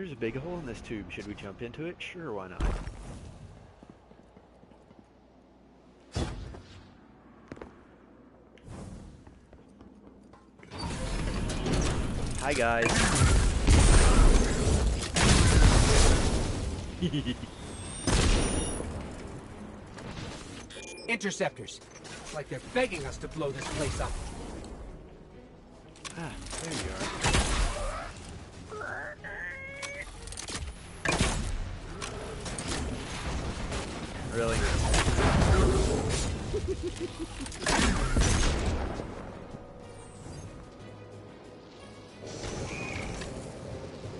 there's a big hole in this tube. Should we jump into it? Sure, why not? Hi, guys. Interceptors. It's like they're begging us to blow this place up. Ah, there you are. Really?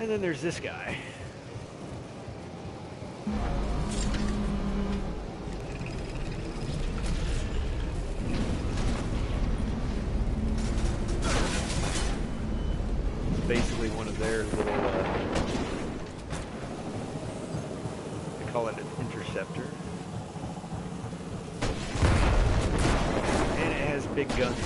And then there's this guy. Basically one of their little, they call it an interceptor. And it has big guns.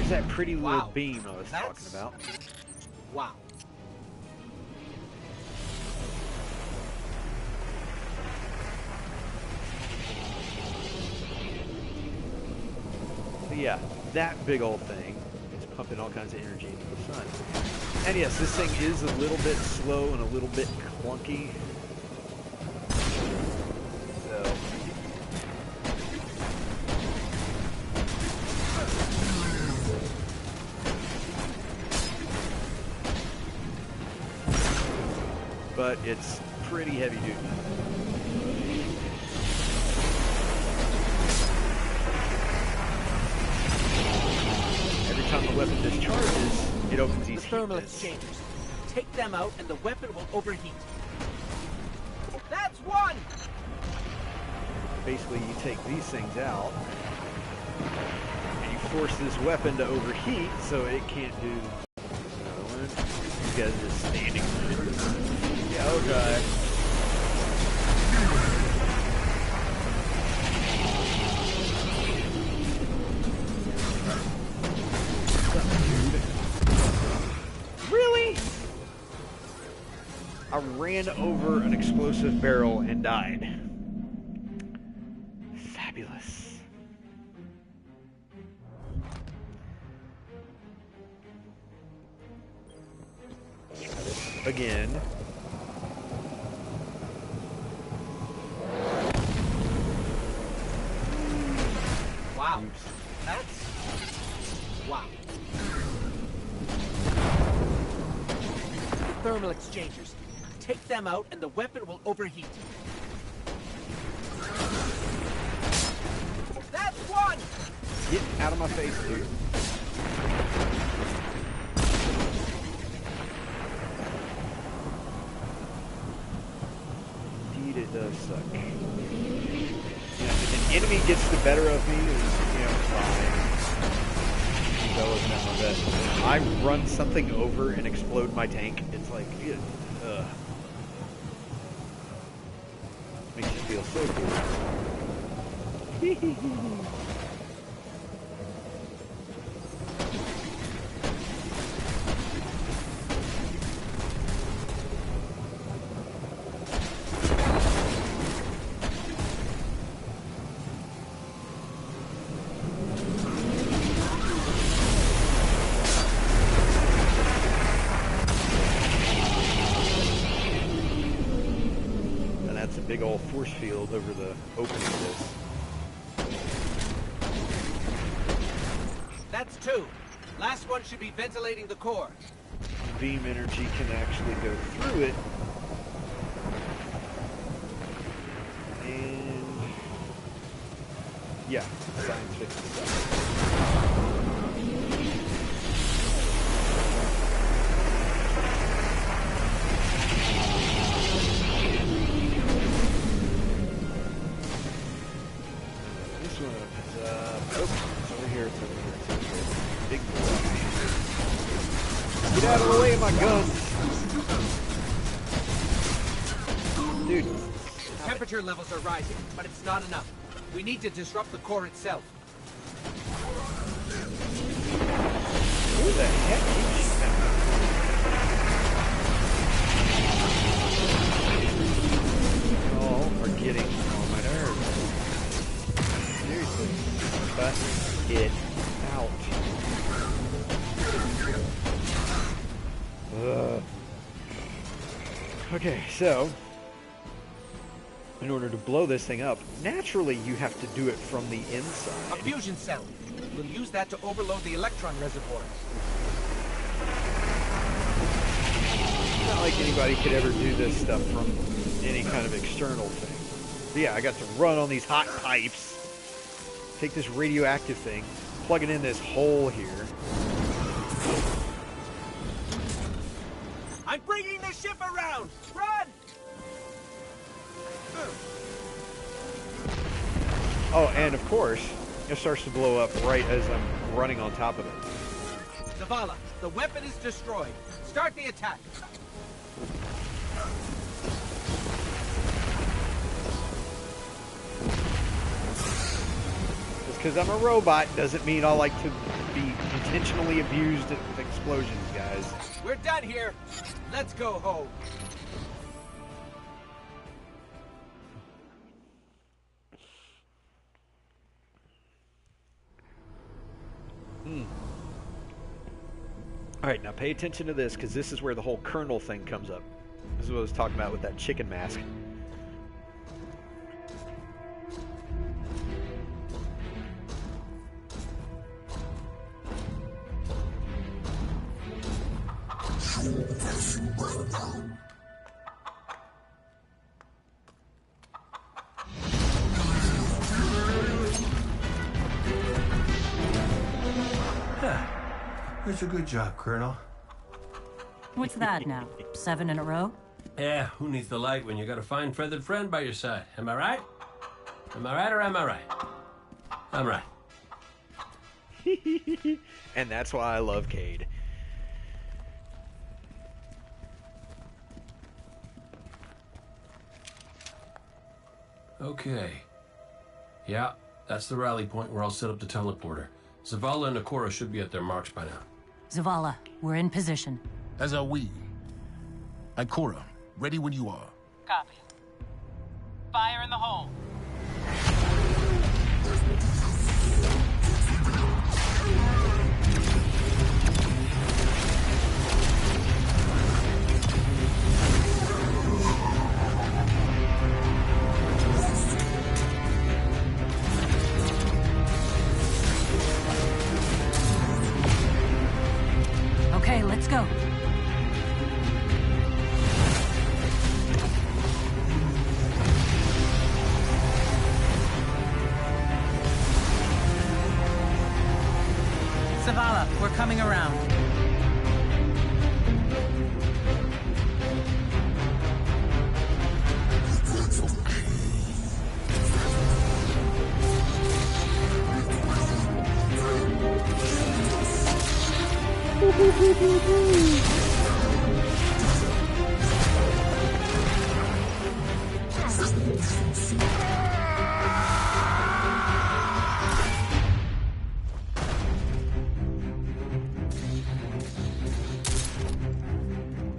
That pretty little beam I was talking about. Wow. So yeah, that big old thing is pumping all kinds of energy into the sun. And yes, this thing is a little bit slow and a little bit clunky. So but it's pretty heavy duty. Every time the weapon discharges, it opens these thermal heat vents. exchangers. Take them out and the weapon will overheat. That's one! Basically, you take these things out, and you force this weapon to overheat so it can't do another one. These guys are just standing there. Yeah, okay. Really? I ran over an explosive barrel and died. Fabulous. Try this again. Wow. That's... wow. Thermal exchangers. Take them out and the weapon will overheat. That's one! Get out of my face, dude. Indeed, it does suck. You know, if an enemy gets the better of me, fine. That wasn't at my best. When I run something over and explode my tank, it's like, ugh. Makes you feel so good. Big old force field over the opening of this. That's two. Last one should be ventilating the core. Beam energy can actually go through it. And yeah, science fiction stuff. one is, it's over here, it's over here, it's over here. Big boy. Get out of the way of my guns! Dude. Temperature levels are rising, but it's not enough. We need to disrupt the core itself. Who the heck is that? Are getting on my nerves. Seriously. Cut it out. Okay, so in order to blow this thing up, naturally you have to do it from the inside. A fusion cell. We'll use that to overload the electron reservoirs. It's not like anybody could ever do this stuff from any kind of external thing. So yeah, I got to run on these hot pipes, take this radioactive thing, plug it in this hole here. I'm bringing the ship around! Run! Oh, and of course, it starts to blow up right as I'm running on top of it. Zavala, the weapon is destroyed. Start the attack. Just because I'm a robot doesn't mean I like to be intentionally abused with explosions, guys. We're done here. Let's go home. Alright, now pay attention to this, because this is where the whole kernel thing comes up. This is what I was talking about with that chicken mask. That's a good job, Colonel. What's that now? 7 in a row? Yeah, who needs the light when you got a fine feathered friend by your side? Am I right? Am I right or am I right? I'm right. And that's why I love Cade. Okay. Yeah, that's the rally point where I'll set up the teleporter. Zavala and Nakora should be at their marks by now. Zavala, we're in position. As are we. Ikora, ready when you are. Copy. Fire in the hole. Okay, let's go. Zavala, we're coming around.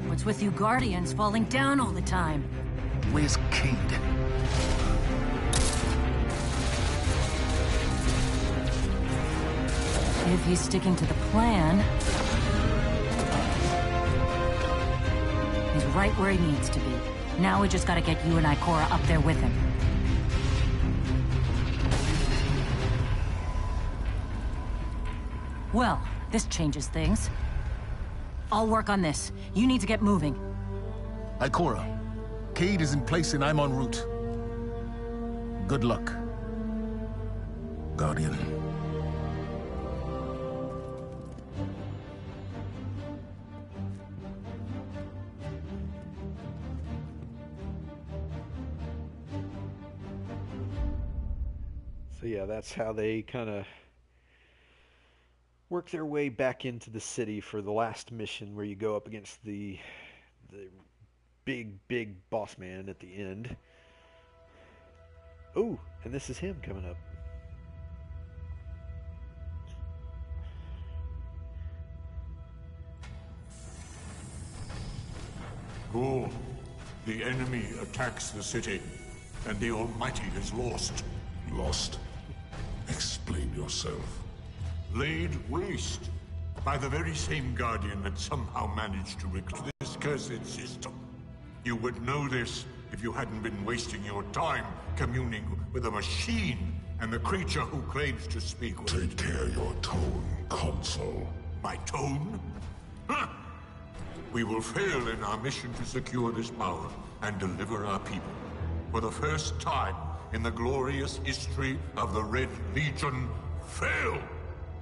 What's with you Guardians falling down all the time? Where's Cade? If he's sticking to the plan, he's right where he needs to be. Now we just gotta get you and Ikora up there with him. Well, this changes things. I'll work on this. You need to get moving. Ikora, Cade is in place and I'm en route. Good luck, Guardian. So yeah, that's how they kind of work their way back into the city for the last mission, where you go up against the big boss man at the end. Oh, and this is him coming up. Go. The enemy attacks the city, and the Almighty is lost. Lost? Explain yourself. Laid waste by the very same Guardian that somehow managed to reclaim this cursed system. You would know this if you hadn't been wasting your time communing with a machine and the creature who claims to speak with... Take care your tone, Consul. My tone? Huh! We will fail in our mission to secure this power and deliver our people. For the first time in the glorious history of the Red Legion, fail!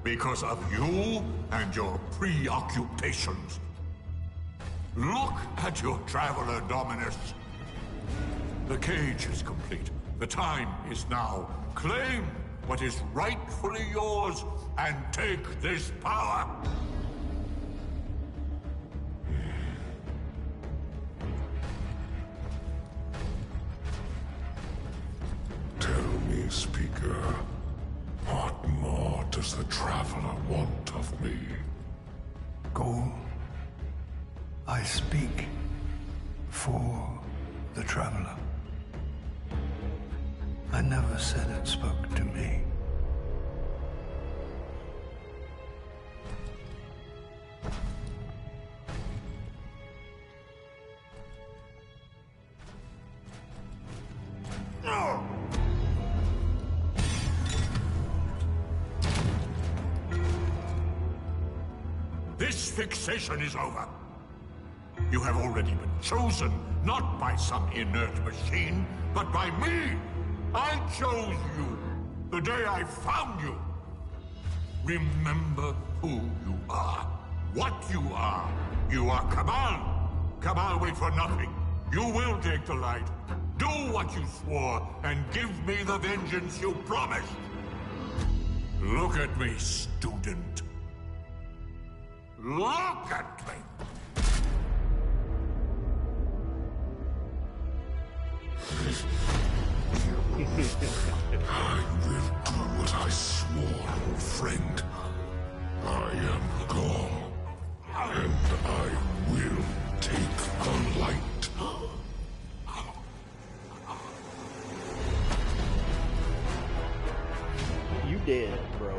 Because of you and your preoccupations. Look at your Traveler, Dominus. The cage is complete. The time is now. Claim what is rightfully yours and take this power. Tell me, Speaker, what more does the Traveler want of me? Go. I speak for the Traveler. I never said it spoke to me. This fixation is over. You have already been chosen, not by some inert machine, but by me. I chose you the day I found you. Remember who you are, what you are. You are Cabal. Cabal wait for nothing. You will take the light. Do what you swore, and give me the vengeance you promised. Look at me, student. Look at me! I will do what I swore, old friend. I am Gaul, and I will take the light. You dead, bro.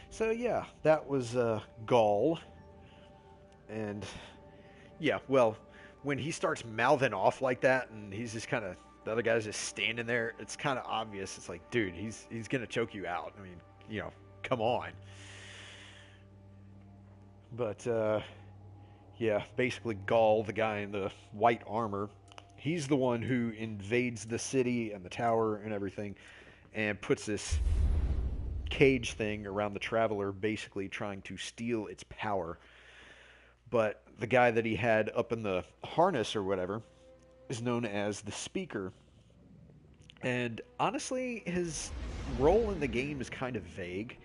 So yeah, that was Gaul, and yeah, well, when he starts mouthing off like that, and he's just kind of, the other guy's just standing there, it's kind of obvious. It's like, dude, he's gonna choke you out. I mean, come on. But yeah, basically Gaul, the guy in the white armor, he's the one who invades the city and the tower and everything, and puts this cage thing around the Traveler, basically trying to steal its power. But the guy that he had up in the harness or whatever is known as the Speaker. And honestly, his role in the game is kind of vague,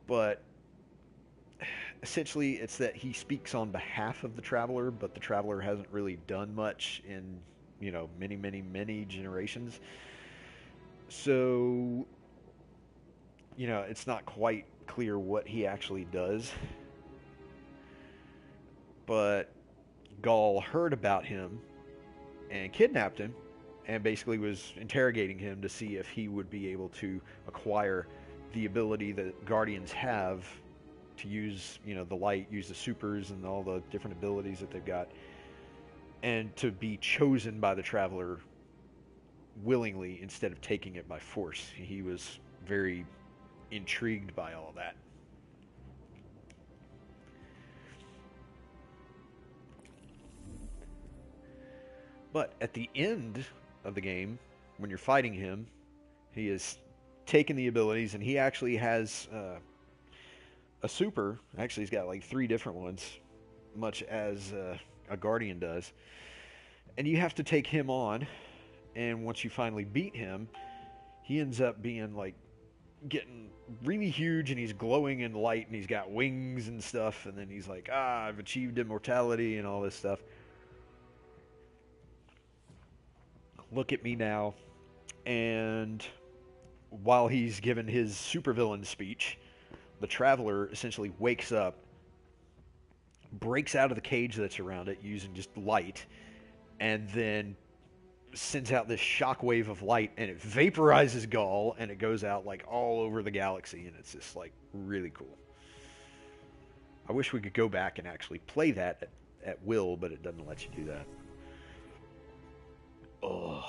but essentially it's that he speaks on behalf of the Traveler, but the Traveler hasn't really done much in, many generations. So it's not quite clear what he actually does. But Gaul heard about him and kidnapped him and basically was interrogating him to see if he would be able to acquire the ability that Guardians have to use, the light, use the supers and all the different abilities that they've got, and to be chosen by the Traveler willingly instead of taking it by force. He was very intrigued by all that. But at the end of the game, when you're fighting him, he has taken the abilities, and he actually has a super. Actually, he's got like 3 different ones, much as a Guardian does. And you have to take him on, and once you finally beat him, he ends up being like getting really huge, and he's glowing in light, and he's got wings and stuff, and then he's like, I've achieved immortality and all this stuff. Look at me now. And while he's given his supervillain speech, the Traveler essentially wakes up, breaks out of the cage that's around it using just light, and then sends out this shockwave of light, and it vaporizes Gaul, and it goes out like all over the galaxy, and it's just like really cool. I wish we could go back and actually play that at will, but it doesn't let you do that. Oh.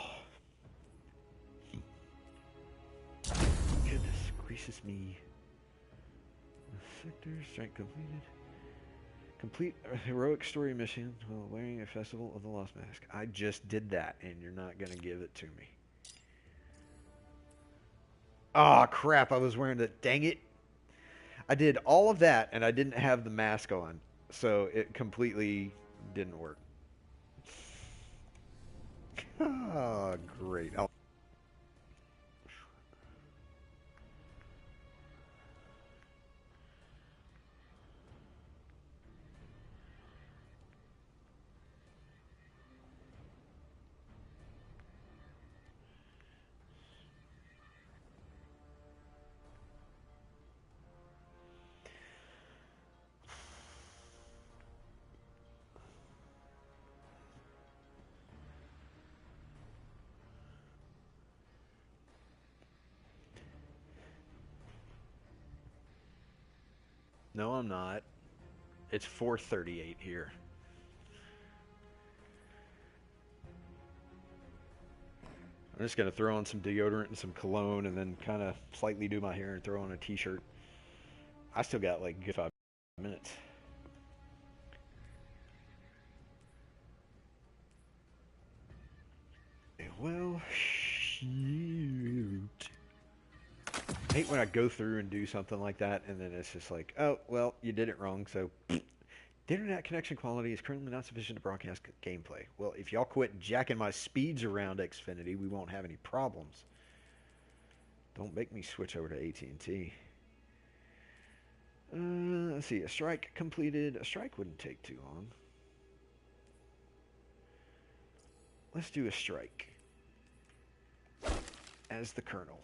Goodness gracious me. Sector strike completed. Complete a heroic story mission while wearing a Festival of the Lost Mask. I just did that, and you're not going to give it to me. Ah, crap, I was wearing it. Dang it. I did all of that, and I didn't have the mask on, so it completely didn't work. Ah, great. No, I'm not. It's 4:38 here. I'm just going to throw on some deodorant and some cologne, and then kind of slightly do my hair and throw on a t-shirt. I still got like 5 minutes. Well, shoot. I hate when I go through and do something like that, and then it's just like, oh, well, you did it wrong, so... The internet connection quality is currently not sufficient to broadcast gameplay. Well, if y'all quit jacking my speeds around Xfinity, we won't have any problems. Don't make me switch over to AT&T. Let's see, a strike completed. A strike wouldn't take too long. Let's do a strike as the Colonel.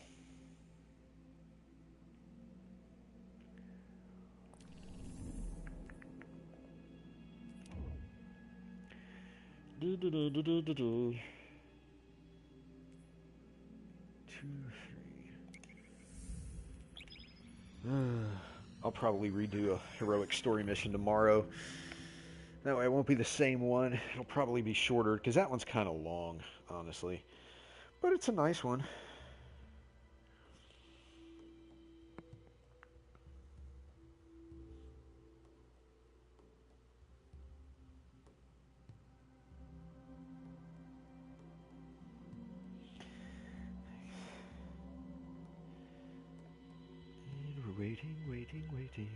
Do, do, do, do, do, do, do. 2, 3. I'll probably redo a heroic story mission tomorrow. That way it won't be the same one. It'll probably be shorter, because that one's kind of long, honestly. But it's a nice one. And we're waiting, waiting, waiting.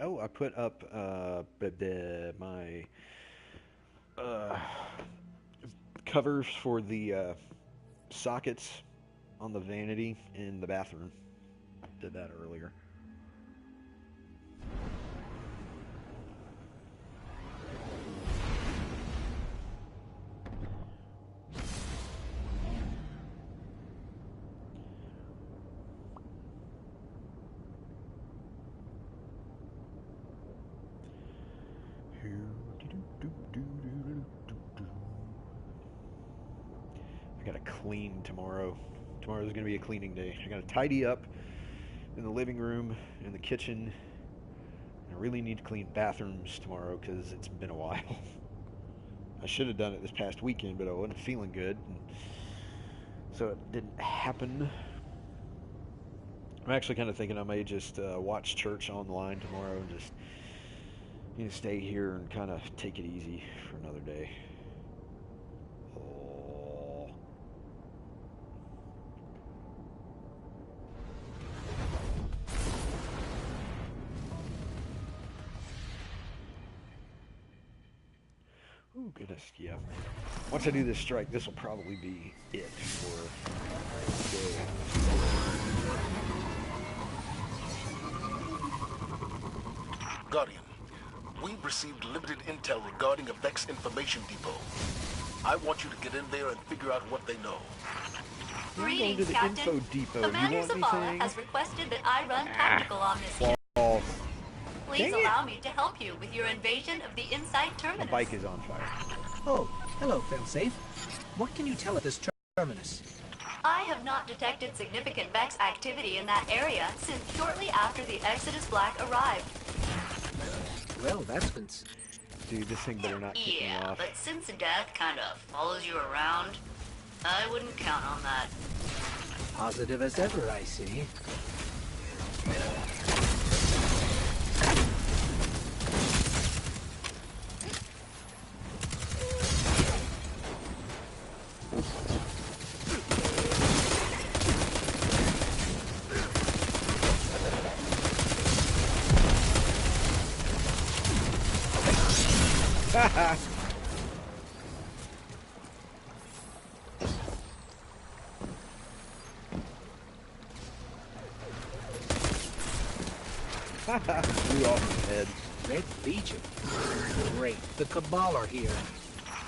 Oh, I put up my covers for the sockets on the vanity in the bathroom. Did that earlier. I gotta clean tomorrow. Tomorrow's gonna be a cleaning day. I gotta tidy up in the living room, in the kitchen. I really need to clean bathrooms tomorrow because it's been a while. I should have done it this past weekend, but I wasn't feeling good, and so it didn't happen. I'm actually kind of thinking I may just watch church online tomorrow and just stay here and kind of take it easy for another day. Oh. Oh goodness, yeah. Once I do this strike, this will probably be it for today. Guardian, we've received limited intel regarding a Vex information depot. I want you to get in there and figure out what they know. We're going to the info depot. Commander You want Zavala anything? has requested that I run tactical on this ship. Balls. Please allow me to help you with your invasion of the Inside The Terminus. bike is on fire. Oh, hello, Failsafe. What can you tell at this terminus? I have not detected significant Vex activity in that area since shortly after the Exodus Black arrived. Well, that's been... Dude, this thing better not kick me Yeah, off. but since death kind of follows you around, I wouldn't count on that. Positive as ever, I see. Blew off his head. Red Legion. Great. The Cabal are here.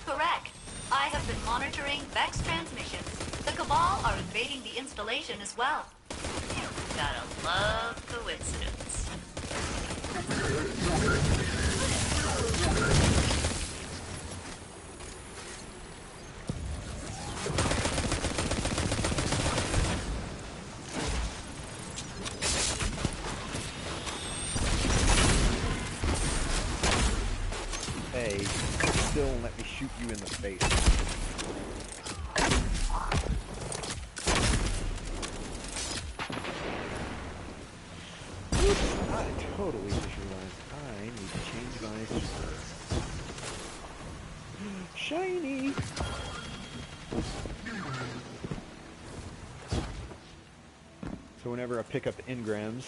Correct. I have been monitoring Vex transmissions. The Cabal are invading the installation as well. Gotta love coincidence. Hey, still let me shoot you in the face. I totally just realized I need to change my super. Shiny! So whenever I pick up engrams,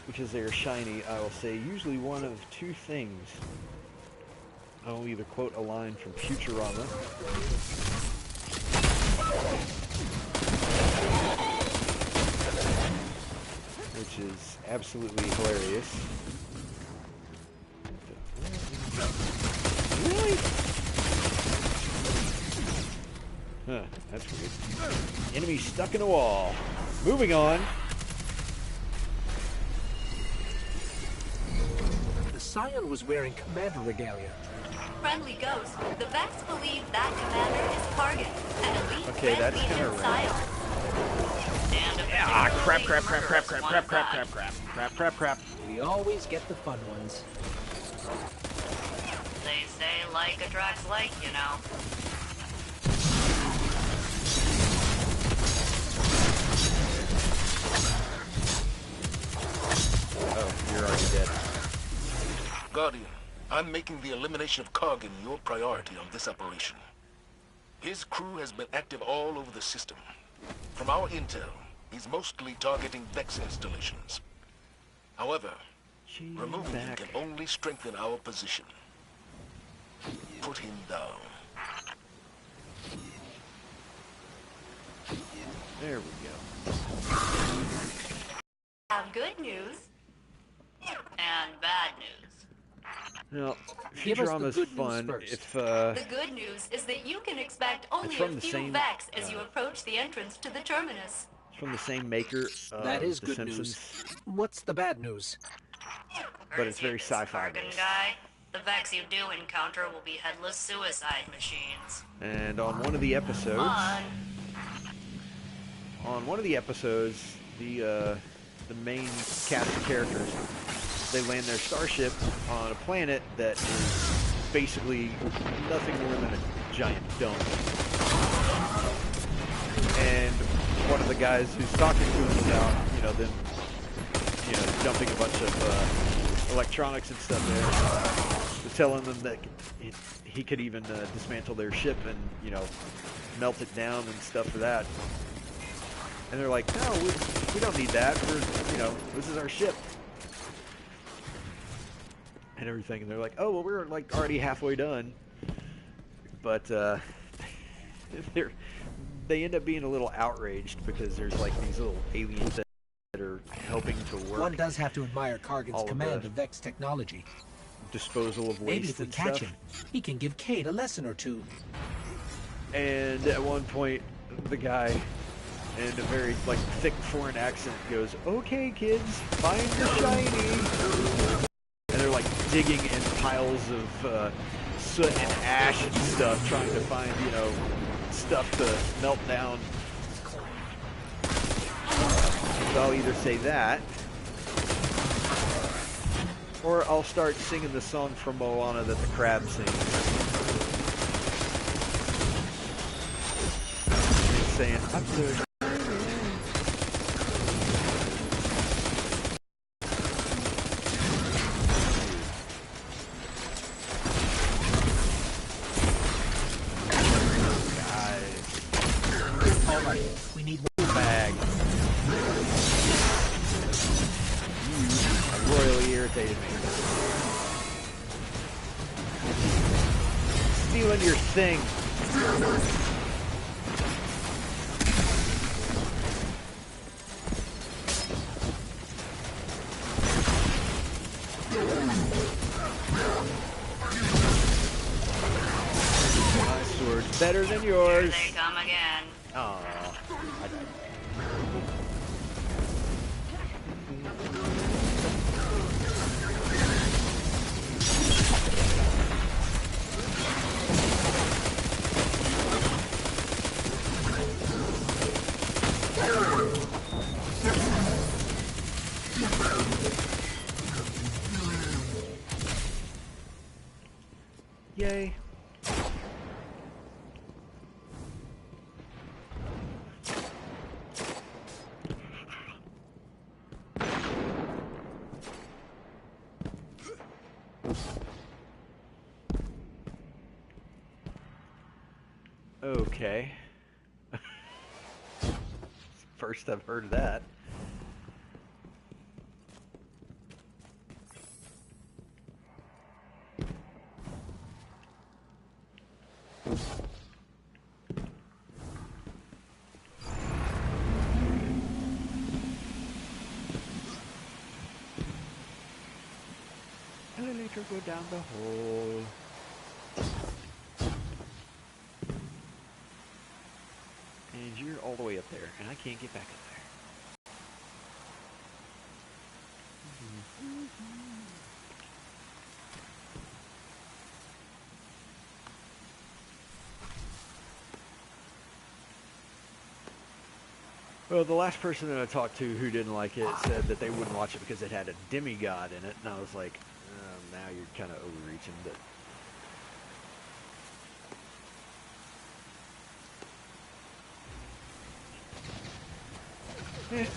because they are shiny, I will say usually one of two things. I will either quote a line from Futurama, which is absolutely hilarious. Really? Huh, that's weird. Enemy stuck in a wall. Moving on. The Scion was wearing commander regalia. Friendly Ghost, the Vex believe that commander is Target, an elite Okay, Red that's Legion kind of Scion. Ah, crap. We always get the fun ones. They say like attracts like, you know. Oh, you're already dead. Guardian, I'm making the elimination of Kargan your priority on this operation. His crew has been active all over the system. From our intel, he's mostly targeting Vex installations. However, removing him can only strengthen our position. Put him down. There we go. Have good news and bad news. Now, Give us the Futurama's good news fun first. if, The good news is that you can expect only from a the few same, Vex as you approach the entrance to the terminus. it's from the same maker of That is The good Simpsons, news. What's the bad news? but it's very This sci-fi Kargan based. guy, The Vex you do encounter will be headless suicide machines. And on one of the episodes, Fun. the main cast of characters, they land their starship on a planet that is basically nothing more than a giant dump. And one of the guys who's talking to him about, them, dumping a bunch of electronics and stuff there, was telling them that he could even dismantle their ship and, melt it down and stuff for that. And they're like, no, we don't need that. This is our ship. And everything. And they're like, oh, well, we're like already halfway done. But they end up being a little outraged because there's like these little aliens that are helping to work. One does have to admire Kargan's command of Vex technology. Disposal of waste. Maybe if we catch him, he can give Cade a lesson or two. And at one point, the guy, in a very thick foreign accent, goes, "Okay, kids, find the shiny." And they're digging in piles of soot and ash and stuff, trying to find, stuff to melt down. So I'll either say that, or I'll start singing the song from Moana that the crab sings. It's saying, I'm so stealing your thing. My sword's better than yours. Here they come again. Aww. I died. Yay. Okay. First I've heard of that. Elevator go down the hole. And you're all the way up there, and I can't get back up there. Well, the last person that I talked to who didn't like it said that they wouldn't watch it because it had a demigod in it, and I was like, now you're kind of overreaching, but...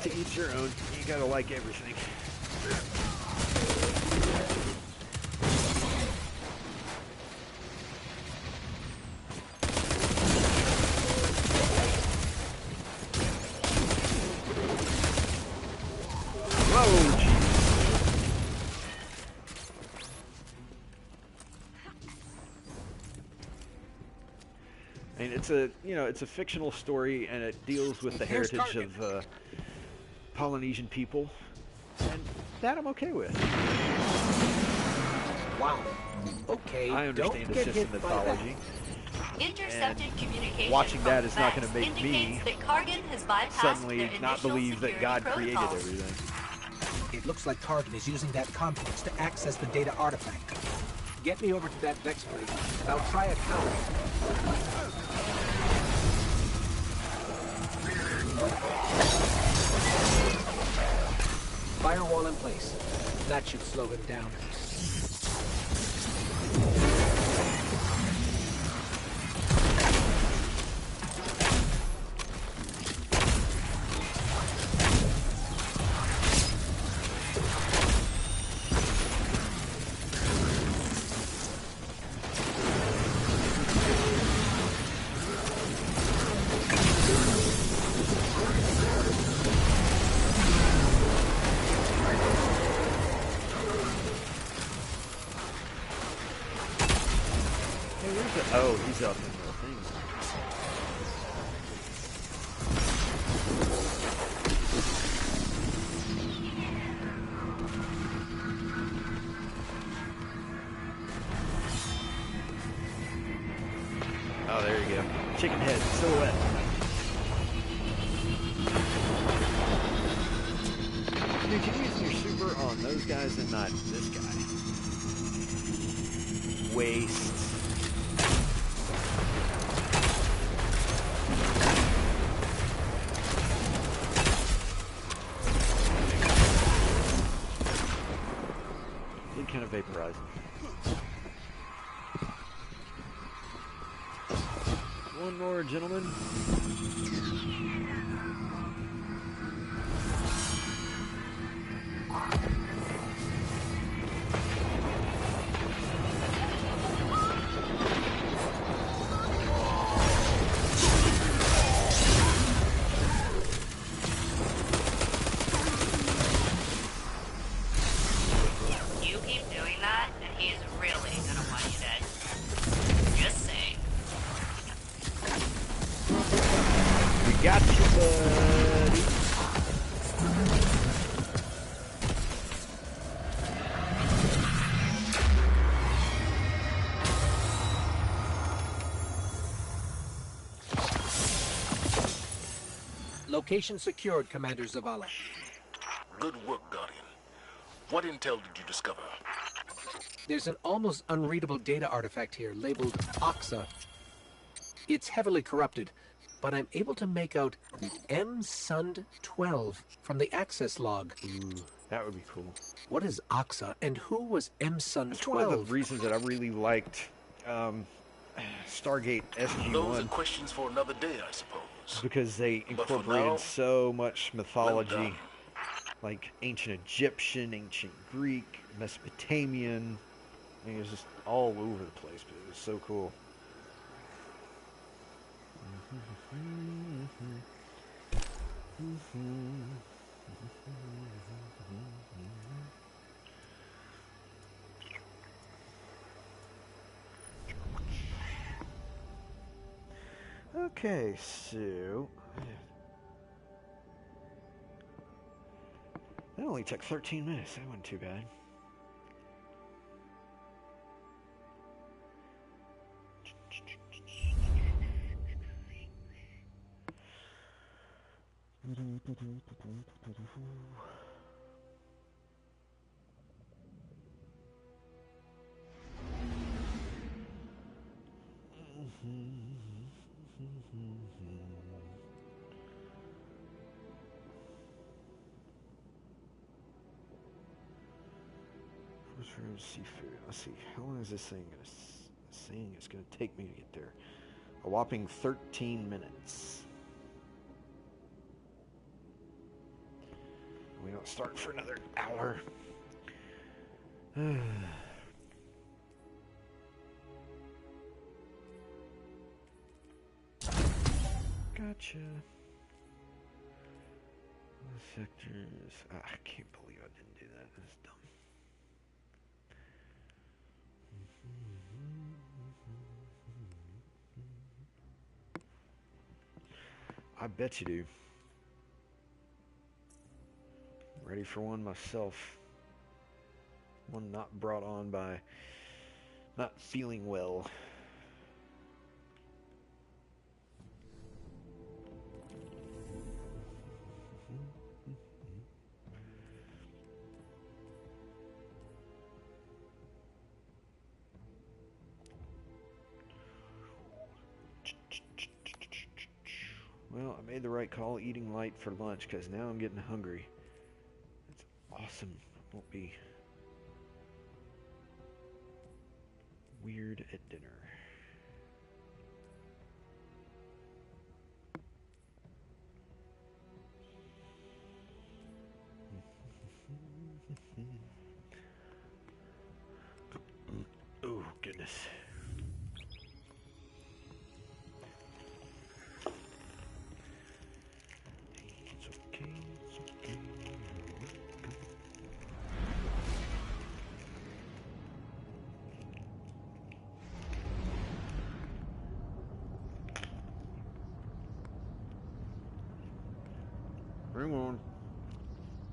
to each your own. You gotta like everything. Whoa, geez. And it's a, it's a fictional story, and it deals with the heritage of Polynesian people, and that I'm okay with. Wow. Okay. I understand the system mythology. Intercepted communication watching that is not going to make me that Kargan has bypassed suddenly their not believe that God created protocols. everything. It looks like Kargan is using that complex to access the data artifact. Get me over to that Vex plate, and I'll try a counter. Firewall in place. That should slow him down. Oh, he's up in the thing. Oh, there you go. Chicken head, silhouette. Dude, you use your super on those guys and not this guy. Waste. Kind of vaporizing. One more, gentlemen. Got you, buddy. Location secured, Commander Zavala. Good work, Guardian. What intel did you discover? There's an almost unreadable data artifact here labeled Oxa. It's heavily corrupted, but I'm able to make out MSund-12 from the access log. Ooh, that would be cool. What is Oxa, and who was MSund-12? That's one of the reasons that I really liked Stargate SG-1. Those are questions for another day, I suppose. Because they incorporated now, so much mythology, like ancient Egyptian, ancient Greek, Mesopotamian. I mean, it was just all over the place, but it was so cool. Okay, so that only took 13 minutes. That wasn't too bad. Seafood. Let's see. How long is this thing gonna? It's gonna take me to get there. A whopping 13 minutes. We don't start for another hour. Gotcha. Sectors. I can't believe I didn't do that. That's dumb. I bet you do. Ready for one myself. One not brought on by not feeling well. Well, I made the right call eating light for lunch because now I'm getting hungry. It's awesome. Won't be weird at dinner. Oh, goodness. It's okay, it's okay. Hang on.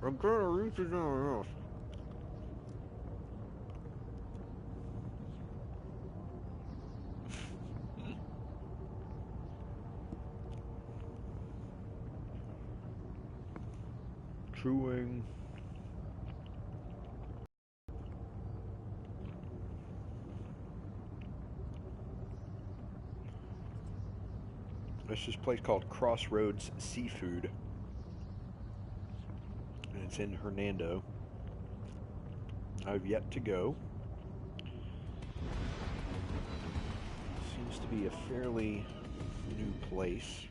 I've got to reach it down else. Chewing. There's this place called Crossroads Seafood. And it's in Hernando. I've yet to go. Seems to be a fairly new place.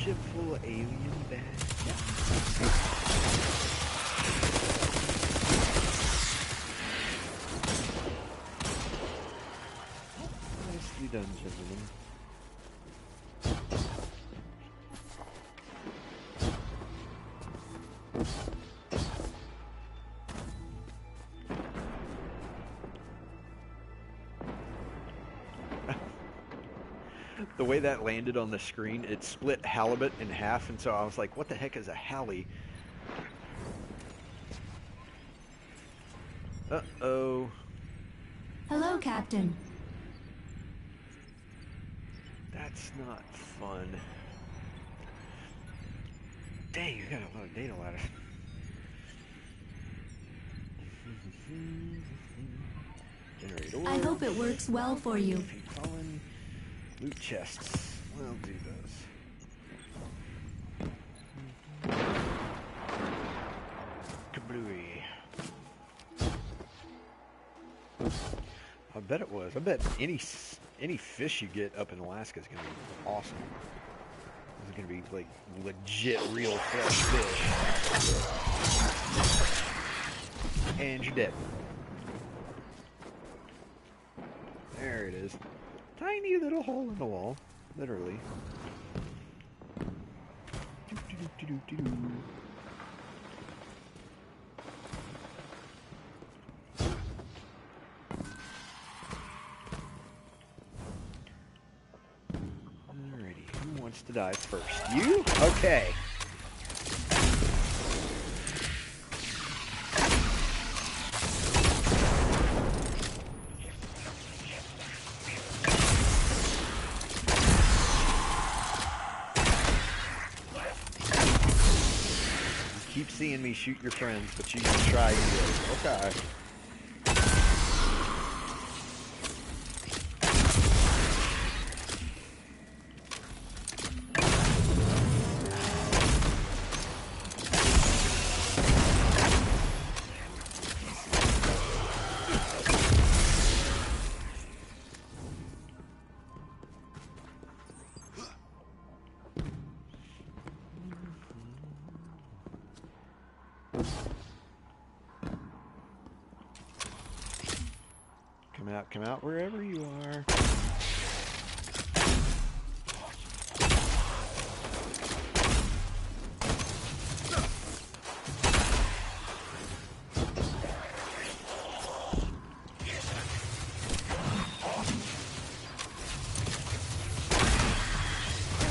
Ship full of alien bags. Nicely done, gentlemen. The way that landed on the screen, it split halibut in half, and so I was like, what the heck is a hally? Uh-oh. Hello, Captain. That's not fun. Dang, you got a lot of data ladder. Generate ore. I hope it works well for you. Pollen. Loot chests. We'll do those. Kablooey. I bet it was. I bet any fish you get up in Alaska is going to be awesome. It's going to be like legit, real fresh fish. And you're dead. There it is. Tiny little hole in the wall, literally. Alrighty, who wants to die first? You? Okay. Keep seeing me shoot your friends, but you can try either. Okay. Come out wherever you are.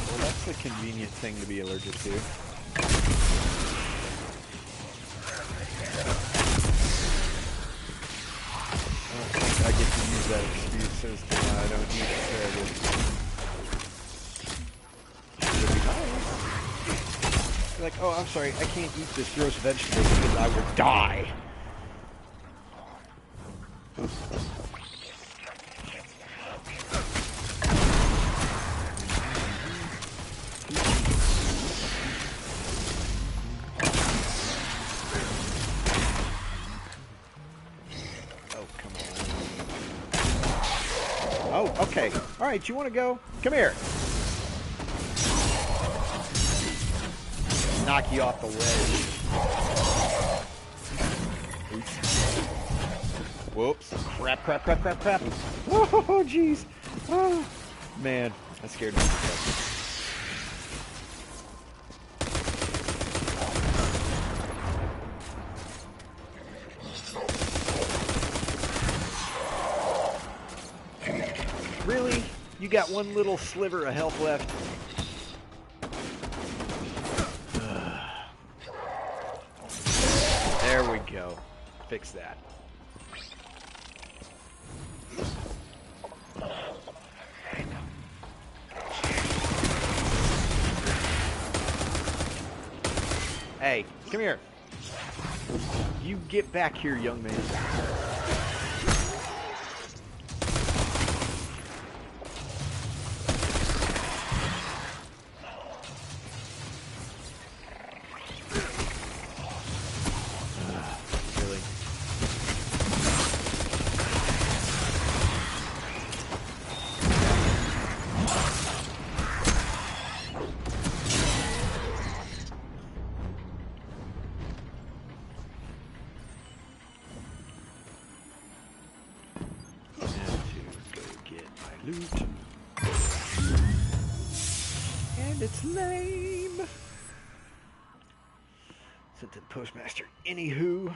Well, that's a convenient thing to be allergic to. I get to use that excuse as to why I don't need to say this. Like, oh, I'm sorry, I can't eat this gross vegetable because I would die. Oh, okay. All right, you want to go? Come here. Knock you off the ledge. Oops. Whoops. Crap, crap, crap, crap, crap. Oh, jeez. Oh, man, that scared me. Really? You got one little sliver of health left? There we go. Fix that. Hey, come here. You get back here, young man. And it's lame. Sent to the postmaster. Anywho.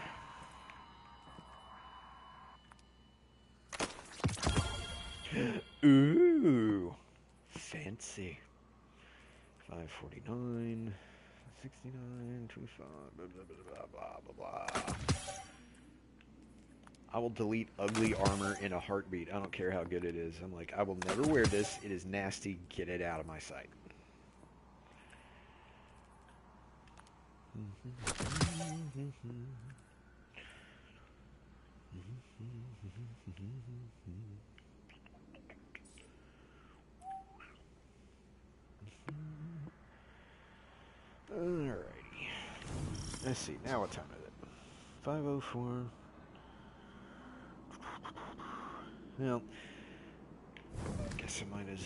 Ooh. Fancy. 549. 69. 25. Blah, blah, blah, blah, blah, blah. I will delete ugly armor in a heartbeat. I don't care how good it is. I'm like, I will never wear this. It is nasty. Get it out of my sight. Alrighty. Let's see. Now what time is it? 5:04. Well, I guess mine is...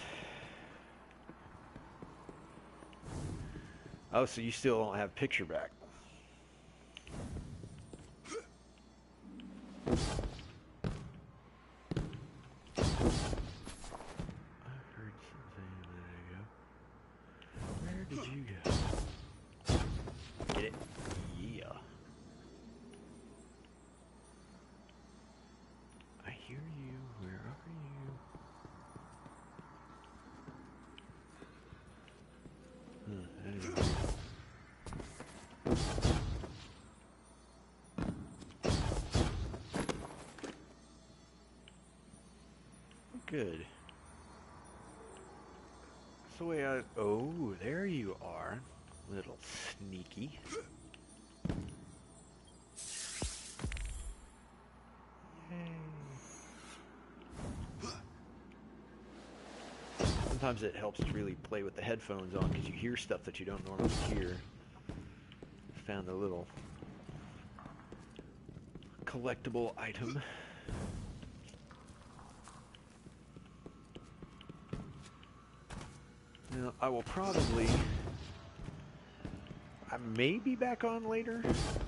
Oh, so you still don't have picture back. I heard something a minute ago. Where did you go? Get it? Yeah. I hear you. Where are you? Anyway. Good. That's the way I... Oh, there you are. Little sneaky. Sometimes it helps to really play with the headphones on because you hear stuff that you don't normally hear. Found a little collectible item. Now, I will probably... I may be back on later.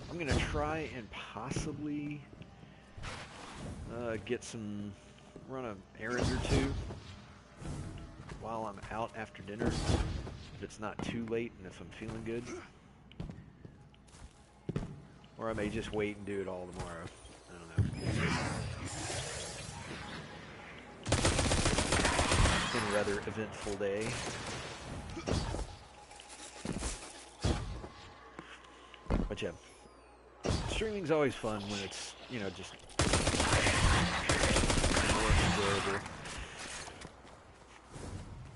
I'm going to try and possibly get some... run an errand or two while I'm out after dinner. If it's not too late and if I'm feeling good. Or I may just wait and do it all tomorrow. I don't know. It's been a rather eventful day. But yeah, streaming's always fun when it's, you know, just enjoyable.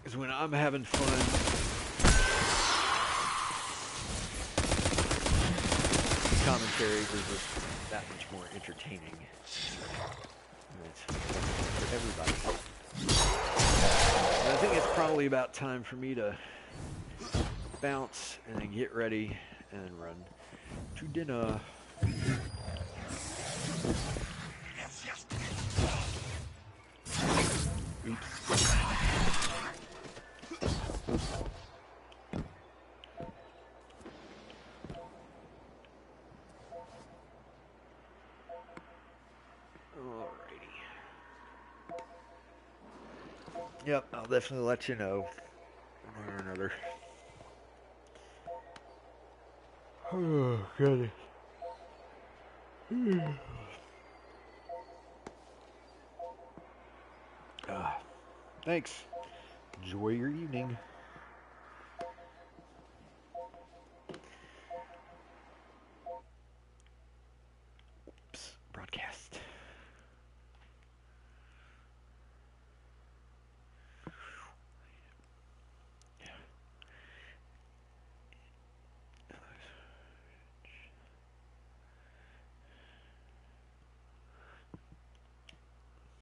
Because when I'm having fun, commentaries are just that much more entertaining. And it's for everybody. And I think it's probably about time for me to bounce and then get ready and then run to dinner. Oops. Alrighty. Yep, I'll definitely let you know one way or another. Oh, goodness. Thanks. Enjoy your evening.